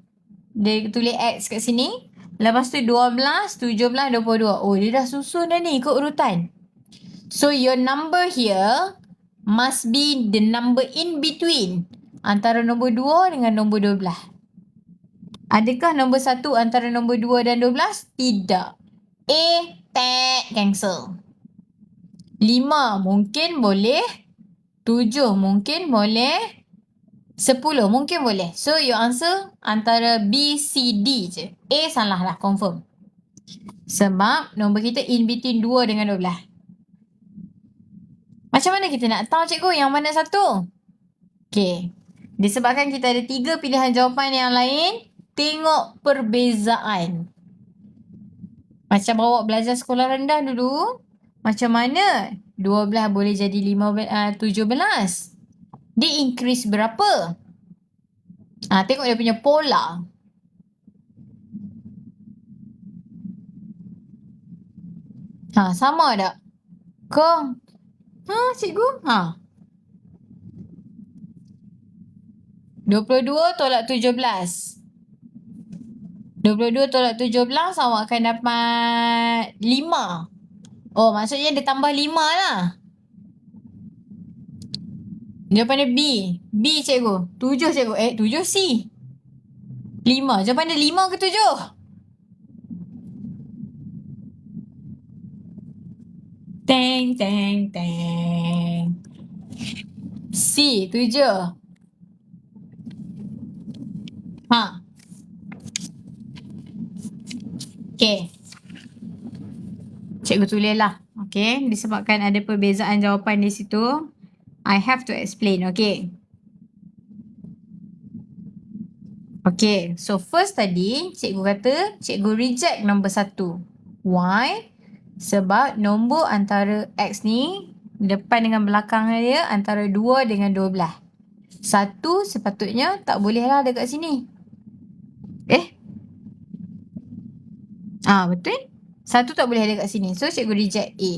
A: Dia tulis X kat sini. Lepas tu 12, 17, 22. Oh, dia dah susun dah ni ikut urutan. So, your number here must be the number in between. Antara nombor 2 dengan nombor 12. Adakah nombor 1 antara nombor 2 dan 12? Tidak. A, cancel. 5 mungkin boleh. 7 mungkin boleh. 10 mungkin boleh. So, your answer antara B, C, D je. A salah lah, confirm. Sebab nombor kita in between 2 dengan 12. Macam mana kita nak tahu cikgu yang mana satu? Okay. Disebabkan kita ada 3 pilihan jawapan yang lain, tengok perbezaan. Macam awak belajar sekolah rendah dulu, macam mana 12 boleh jadi 17? Dia increase berapa? Tengok dia punya pola. Sama tak? Ke? Cikgu? 22 tolak 17. 22 tolak 17 awak akan dapat 5. Oh, maksudnya dia tambah 5 lah. Jawapan dia B. B cikgu. 7 cikgu. 7 C. 5. Jawapan dia 5 ke 7? Teng, teng, teng. C, 7. Okay. Cikgu tulis lah. Okay. Disebabkan ada perbezaan jawapan di situ, I have to explain. Okay. Okay. So, first tadi, cikgu kata, cikgu reject nombor 1. Why? Sebab nombor antara X ni, depan dengan belakang dia, antara 2 dengan 12. 1 sepatutnya tak boleh lah dekat sini. Betul? 1 tak boleh ada kat sini. So, cikgu reject A.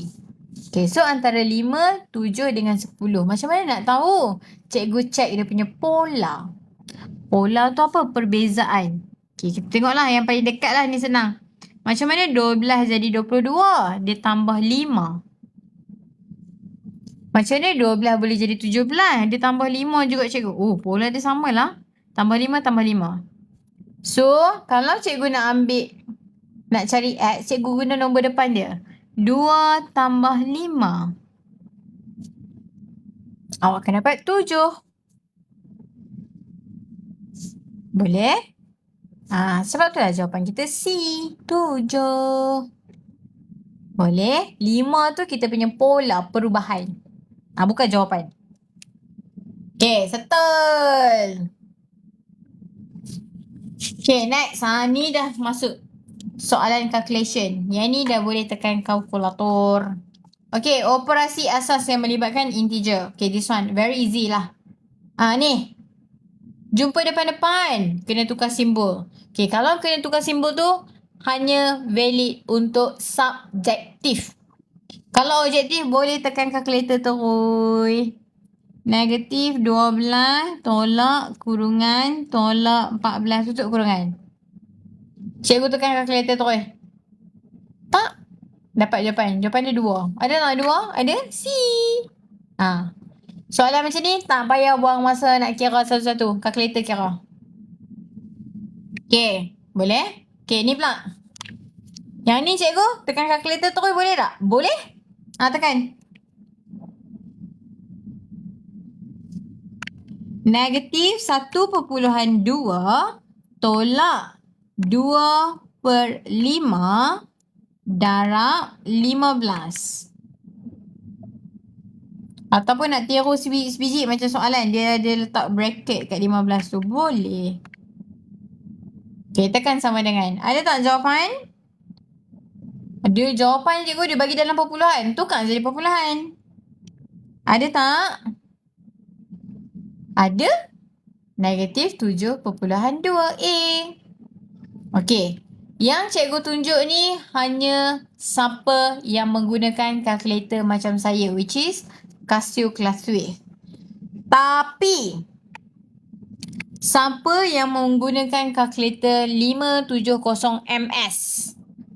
A: Okay, so antara 5, 7 dengan 10. Macam mana nak tahu? Cikgu check dia punya pola. Pola tu apa? Perbezaan. Okay, kita tengoklah yang paling dekat lah ni senang. Macam mana 12 jadi 22? Dia tambah 5. Macam mana 12 boleh jadi 17? Dia tambah 5 juga cikgu. Oh, pola dia sama lah. Tambah 5, tambah 5. So, kalau cikgu nak cari X, cikgu guna nombor depan dia. 2 tambah 5. Awak akan dapat 7. Boleh? Sebab itulah jawapan kita C. 7. Boleh? 5 tu kita punya pola perubahan. Bukan jawapan. Okay, settle. Okay, next. Ni dah masuk soalan calculation. Yang ni dah boleh tekan kalkulator. Okay, operasi asas yang melibatkan integer. Okay, this one. Very easy lah. Ni. Jumpa depan-depan. Kena tukar simbol. Okay, kalau kena tukar simbol tu, hanya valid untuk subjektif. Kalau objektif, boleh tekan kalkulator terus. Negatif 12 tolak kurungan tolak 14 tutup kurungan. Cikgu tekan kalkulator terus. Tak? Dapat jawapan. Jawapan dia 2. Ada tak 2? Ada? C. Soalan macam ni tak payah buang masa nak kira satu-satu. Kalkulator kira. Okay. Boleh? Okay, ni pula. Yang ni cikgu tekan kalkulator terus boleh tak? Boleh? Tekan. Negatif 1.2 tolak 2/5 darab 15. Ataupun nak tiru sebiji macam soalan. Dia letak bracket kat 15 tu. Boleh. Okay, tekan sama dengan. Ada tak jawapan? Ada jawapan cikgu dia bagi dalam perpuluhan. Tukar jadi perpuluhan. Ada tak? Ada. Negatif 7.2A. Okey. Yang cikgu tunjuk ni hanya siapa yang menggunakan kalkulator macam saya. Which is Casio ClassWave. Tapi siapa yang menggunakan kalkulator 570MS?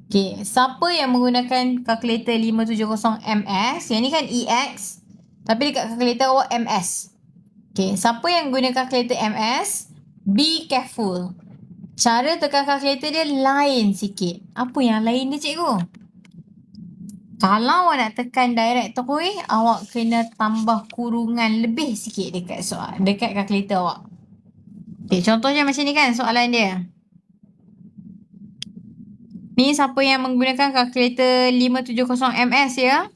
A: Okay, siapa yang menggunakan kalkulator 570MS? Yang ni kan EX. Tapi dekat kalkulator awak MS. Okay, siapa yang guna kalkulator MS? Be careful. Cara tekan kalkulator dia lain sikit. Apa yang lain dia cikgu? Kalau awak nak tekan direct terus, awak kena tambah kurungan lebih sikit dekat soal, dekat kalkulator awak. Okay, contohnya macam ni kan soalan dia. Ni siapa yang menggunakan kalkulator 570MS ya?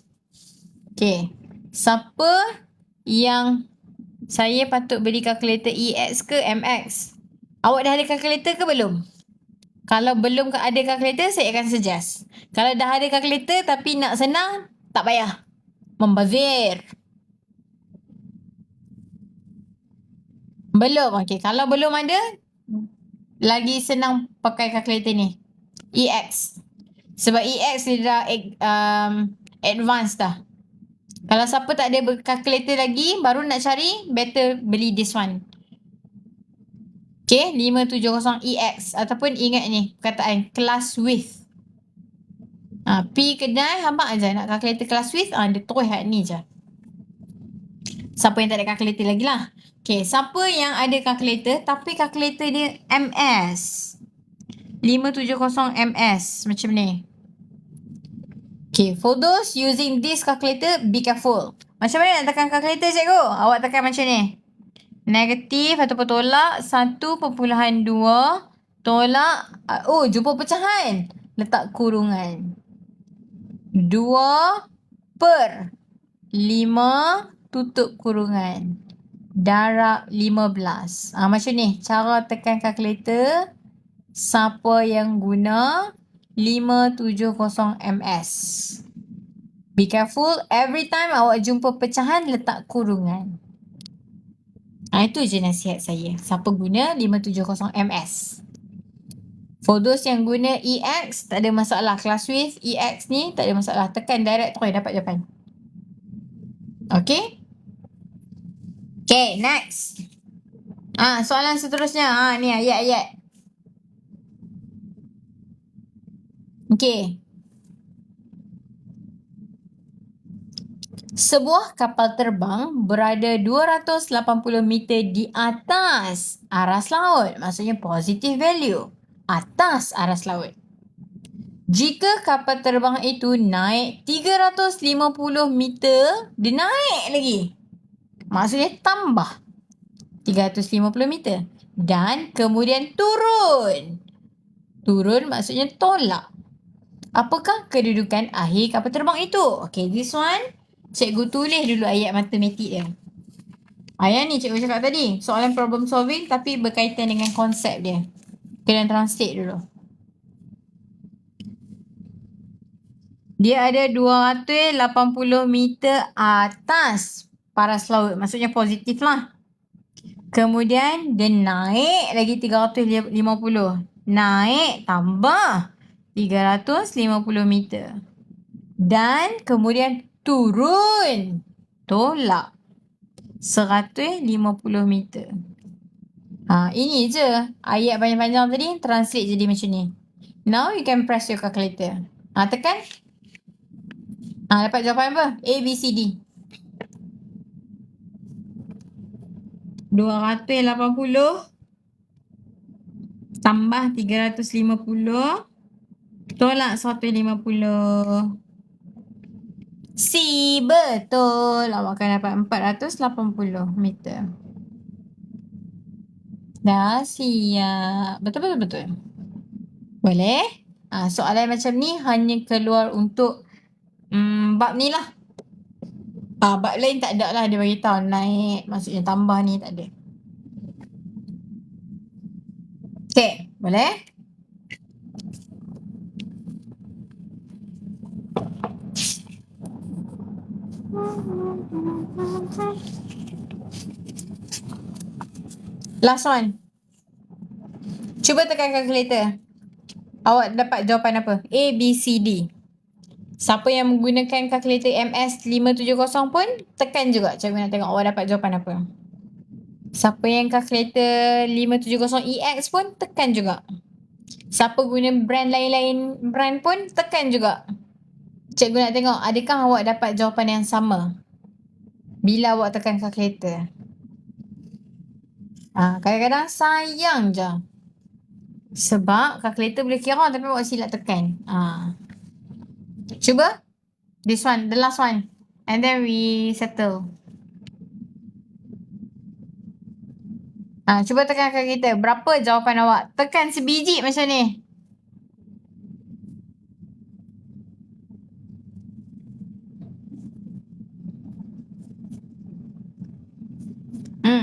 A: Okay. Siapa yang saya patut beli kalkulator EX ke MX? Awak dah ada kalkulator ke belum? Kalau belum ada kalkulator, saya akan suggest. Kalau dah ada kalkulator tapi nak senang, tak payah. Membazir. Belum. Okay. Kalau belum ada, lagi senang pakai kalkulator ni. EX. Sebab EX dia dah advance dah. Kalau siapa tak ada kalkulator lagi, baru nak cari, better beli this one. Okay, 570EX. Ataupun ingat ni, perkataan class with. P kedai, hampa aja nak kalkulator class with, dia terus kat ni je. Siapa yang tak ada kalkulator lagi lah. Okay, siapa yang ada kalkulator, tapi kalkulator dia MS. 570MS, macam ni. Okay, for those using this calculator, be careful. Macam mana nak tekan kalkulator cikgu? Awak tekan macam ni. Negatif ataupun tolak 1.2 tolak, jumpa pecahan. Letak kurungan. 2 per 5 tutup kurungan. Darab 15. Macam ni. Cara tekan kalkulator. Siapa yang guna 570MS. Be careful. Every time awak jumpa pecahan, letak kurungan. Itu je nasihat saya. Siapa guna 570MS. For those yang guna EX, tak ada masalah. Class with EX ni, tak ada masalah. Tekan direct terus dapat jawapan. Okay? Okay, next. Soalan seterusnya. Ni ayat-ayat. Okay. Sebuah kapal terbang berada 280 meter di atas aras laut. Maksudnya positive value. Atas aras laut. Jika kapal terbang itu naik 350 meter, dia naik lagi. Maksudnya tambah 350 meter. Dan kemudian turun. Turun maksudnya tolak. Apakah kedudukan akhir kapal terbang itu? Okay, this one, cikgu tulis dulu ayat matematik dia. Ayat ni cikgu cakap tadi, soalan problem solving tapi berkaitan dengan konsep dia. Kena translate dulu. Dia ada 280 meter atas paras laut. Maksudnya positif lah. Kemudian dia naik lagi 350. Naik tambah 350 meter. Dan kemudian turun. Tolak 150 meter. Ini je. Ayat panjang-panjang tadi translate jadi macam ni. Now you can press your calculator. Tekan. Dapat jawapan apa? A, B, C, D. 280 tambah 350 tolak 150. C, betul. Awak akan dapat 480 meter. Dah siap. Betul. Boleh? Soalan macam ni hanya keluar untuk bab ni lah. Bab lain tak ada lah dia bagi tahu naik, maksudnya tambah ni tak ada. Okay, boleh? Last one. Cuba tekan kalkulator. Awak dapat jawapan apa? A, B, C, D. Siapa yang menggunakan kalkulator MS570 pun tekan juga. Cikgu nak tengok awak dapat jawapan apa. Siapa yang kalkulator 570EX pun tekan juga. Siapa guna brand lain-lain brand pun tekan juga. Cikgu nak tengok adakah awak dapat jawapan yang sama bila awak tekan kalkulator. Kadang-kadang sayang je. Sebab kalkulator boleh kira tapi awak silap tekan. Cuba. This one, the last one. And then we settle. Cuba tekan kalkulator. Berapa jawapan awak? Tekan sebiji macam ni.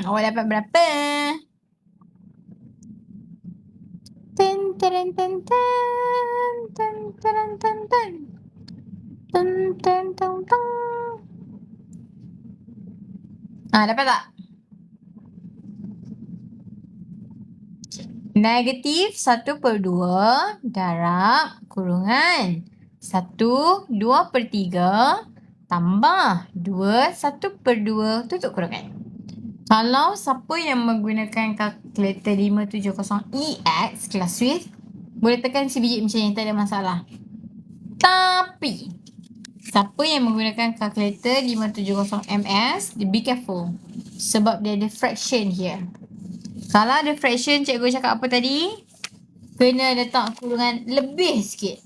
A: Awak dapat berapa? Ten ten ten ten ten ten ten ten ten ten ten ten. Dapat tak? Negatif 1/2 darab kurungan 1/2/3 tambah 2 1/2 tutup kurungan. Kalau siapa yang menggunakan kalkulator 570EX kelas Swiss, boleh tekan sebiji macam ni, tak ada masalah. Tapi siapa yang menggunakan kalkulator 570MS, be careful. Sebab dia ada fraction here. Kalau ada fraction, cikgu cakap apa tadi? Kena letak kurungan lebih sikit.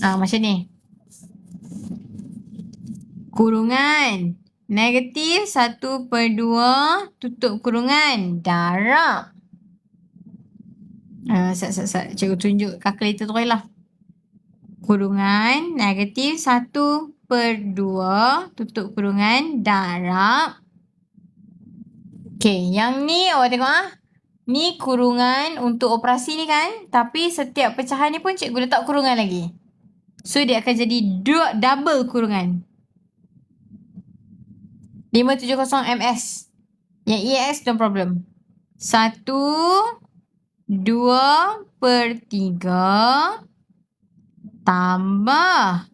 A: Macam ni. Kurungan negatif 1/2 tutup kurungan darab. Cikgu tunjuk kalkulator tu lah. Kurungan negatif 1/2 tutup kurungan darab. Okay, yang ni awak tengok ni kurungan untuk operasi ni kan. Tapi setiap pecahan ni pun cikgu letak kurungan lagi. So dia akan jadi double kurungan. 570MS. Yang EX no problem. 1/2/3 tambah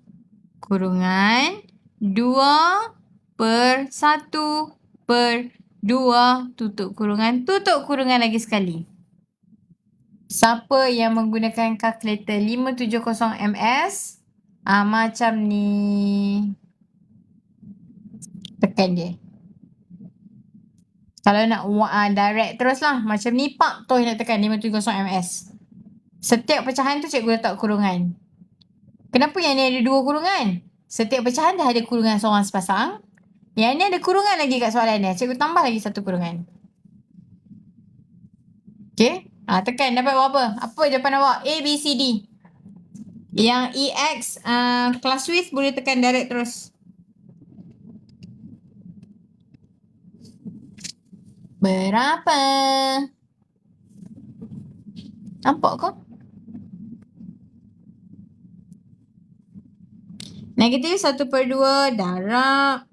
A: kurungan 2/1/2 tutup kurungan lagi sekali. Siapa yang menggunakan kalkulator 570MS macam ni, tekan dia. Kalau nak direct terus lah. Macam ni pak tu nak tekan 570MS. Setiap pecahan tu cikgu letak kurungan. Kenapa yang ni ada 2 kurungan? Setiap pecahan dah ada kurungan seorang sepasang. Yang ni ada kurungan lagi kat soalan ni. Cikgu tambah lagi 1 kurungan. Okay. Tekan dapat berapa? Apa jawapan awak? A, B, C, D. Yang EX kelas Swiss boleh tekan direct terus. Berapa? Nampak kau? Negatif 1/2 darab.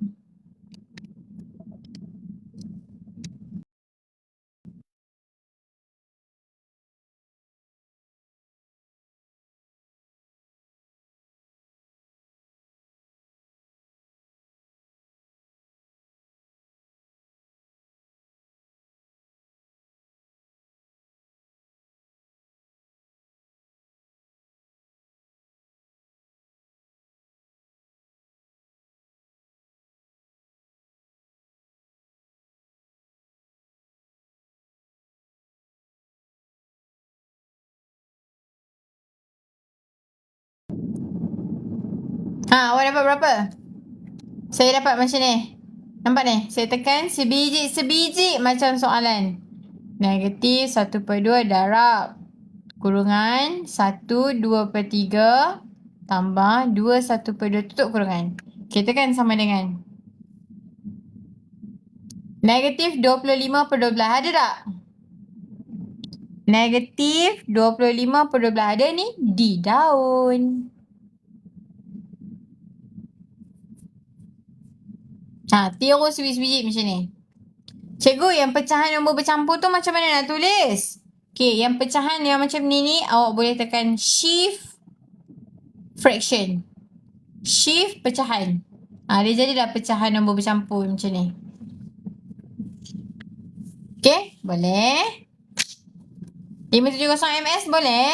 A: Awak dapat berapa? Saya dapat macam ni. Nampak ni? Saya tekan sebiji macam soalan. Negatif 1/2 darab kurungan 1/2/3 tambah 2/1/2 tutup kurungan. Kita kan sama dengan negatif 25/12. Ada tak? Negatif 25/12. Ada ni di daun. Terus sebiji-sebiji macam ni. Cikgu, yang pecahan nombor bercampur tu macam mana nak tulis? Okay, yang pecahan yang macam ni awak boleh tekan shift fraction. Shift pecahan. Dia jadilah pecahan nombor bercampur macam ni. Okay, boleh. 570 ms boleh?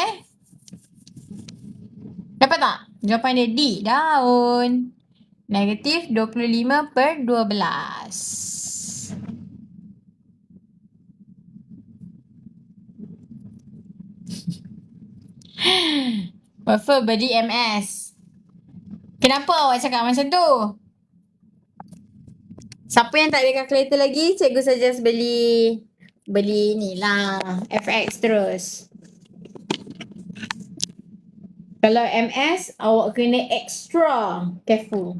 A: Dapat tak? Jawapan dia di daun. Negatif 25/12. Wafer beri ms. Kenapa awak cakap macam tu? Siapa yang tak ada kalkulator lagi, cikgu suggest beli ni lah, FX terus. Kalau ms, awak kena extra careful.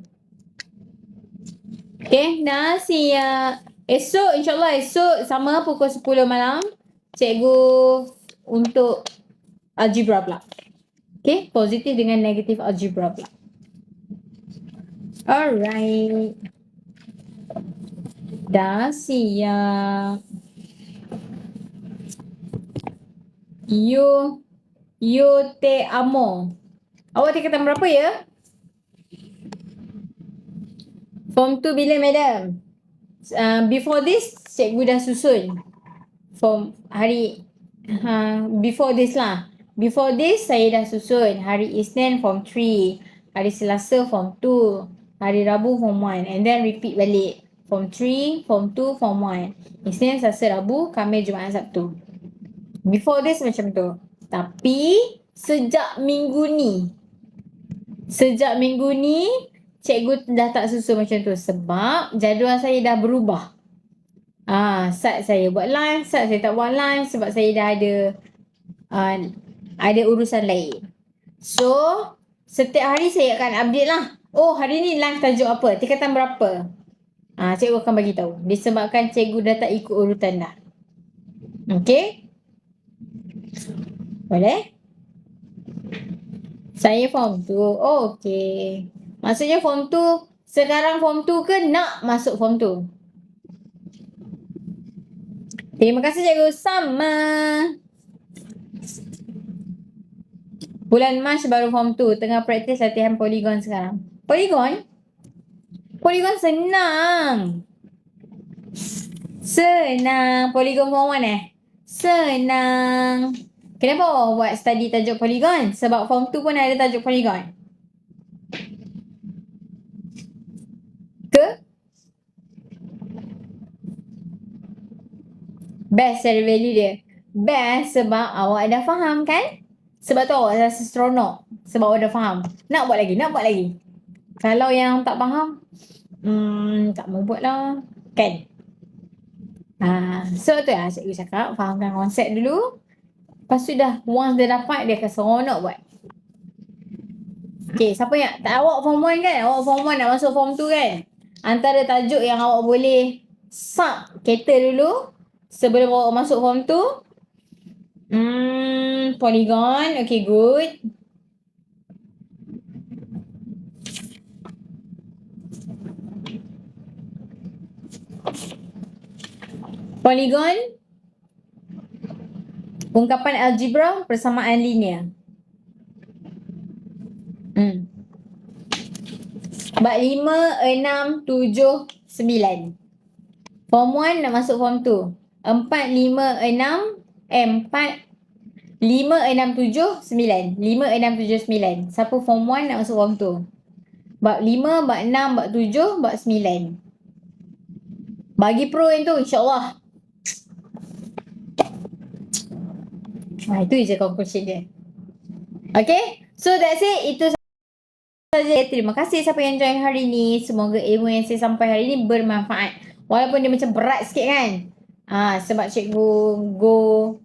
A: Okay, dah siap. Esok, insyaAllah esok sama pukul 10 malam, cikgu untuk algebra pula. Okay, positif dengan negatif algebra pula. Alright. Dah siap. Yo te amo. Awak tingkatan berapa ya? Form 2 bila madam? Before this, cikgu dah susun. Form hari before this lah. Before this, saya dah susun. Hari Isnin Form 3. Hari Selasa Form 2. Hari Rabu Form 1. And then repeat balik. Form 3, Form 2, Form 1. Isnin, Selasa, Rabu, Khamis, Jumaat, Sabtu. Before this macam tu. Tapi sejak minggu ni cikgu dah tak susun macam tu sebab jadual saya dah berubah. Saat saya buat live, saat saya tak buat live sebab saya dah ada urusan lain. So, setiap hari saya akan update lah. Oh, hari ni live tajuk apa? Tingkatan berapa? Cikgu akan bagi tahu. Disebabkan cikgu dah tak ikut urutan dah. Okay? Boleh? Saya Form 2. Oh, okay. Maksudnya Form 2, sekarang Form 2 ke nak masuk Form 2? Terima kasih cikgu. Sama. Bulan Mac baru Form 2. Tengah praktis latihan Polygon sekarang. Polygon? Polygon senang. Polygon Form 1 senang. Kenapa awak buat study tajuk Polygon? Sebab Form 2 pun ada tajuk Polygon. Ke? Best cari value dia. Best sebab awak dah faham kan? Sebab tu awak rasa seronok. Sebab awak dah faham. Nak buat lagi. Kalau yang tak faham, tak mau buat lah. Kan? So tu lah cikgu cakap, fahamkan konsep dulu. Lepas tu dah, once dia dapat, dia akan seronok buat. Okay, siapa yang, awak Form 1 kan? Awak Form 1 nak masuk Form 2 kan? Antara tajuk yang awak boleh sub cater dulu, sebelum awak masuk Form 2. Polygon, okay good. Polygon, ungkapan algebra, persamaan linear. Bab 5, 6, 7, 9. Form 1 nak masuk Form 2. 4, 5, 6, 5, 6, 7, 9. 5, 6, 7, 9. Siapa Form 1 nak masuk Form 2? Bab 5, bab 6, bab 7, bab 9. Bagi pro yang tu, insyaAllah. Itu je conclusion dia. Okay? So that's it. Itu saja. Terima kasih siapa yang join hari ni. Semoga ilmu yang saya sampai hari ni bermanfaat. Walaupun dia macam berat sikit kan. Sebab cikgu go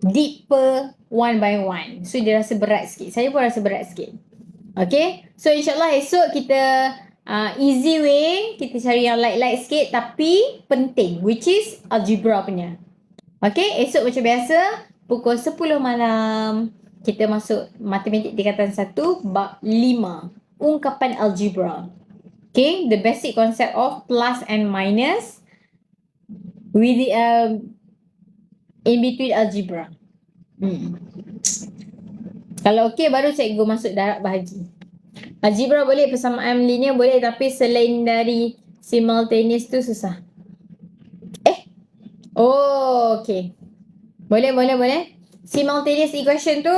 A: deep per one by one. So dia rasa berat sikit. Saya pun rasa berat sikit. Okay. So insyaAllah esok kita easy way. Kita cari yang light-light sikit tapi penting. Which is algebra punya. Okay. Esok macam biasa. Pukul 10 malam. Kita masuk matematik tingkatan 1 bab 5. Ungkapan algebra. Okay. The basic concept of plus and minus. With the, in between algebra. Kalau okey baru cikgu masuk darab bahagi. Algebra boleh, persamaan linear boleh, tapi selain dari simultaneous tu susah. Oh, okey. Boleh. Simultaneous equation tu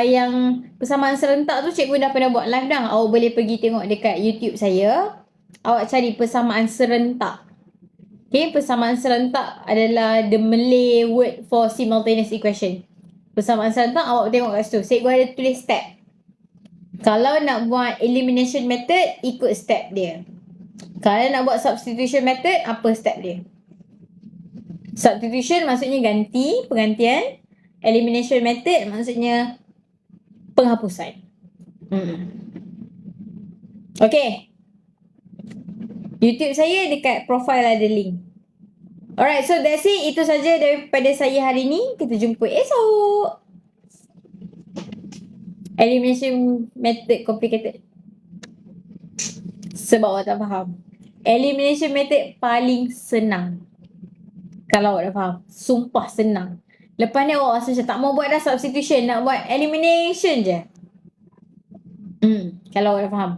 A: yang persamaan serentak tu cikgu dah pernah buat live dah. Awak boleh pergi tengok dekat YouTube saya. Awak cari persamaan serentak. Okay, persamaan serentak adalah the Malay word for simultaneous equation. Persamaan serentak awak tengok kat situ. Cikgu ada tulis step. Kalau nak buat elimination method, ikut step dia. Kalau nak buat substitution method, apa step dia? Substitution maksudnya ganti, penggantian. Elimination method maksudnya penghapusan. Okay. YouTube saya dekat profile ada link. Alright, so that's it. Itu saja daripada saya hari ni. Kita jumpa esok. Elimination method complicated. Sebab awak tak faham. Elimination method paling senang. Kalau awak dah faham. Sumpah senang. Lepas ni awak rasa macam tak mau buat dah substitution. Nak buat elimination je. Kalau awak dah faham.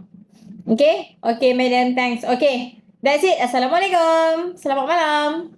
A: Okay? Okay, madam. Thanks. Okay. That's it. Assalamualaikum. Selamat malam.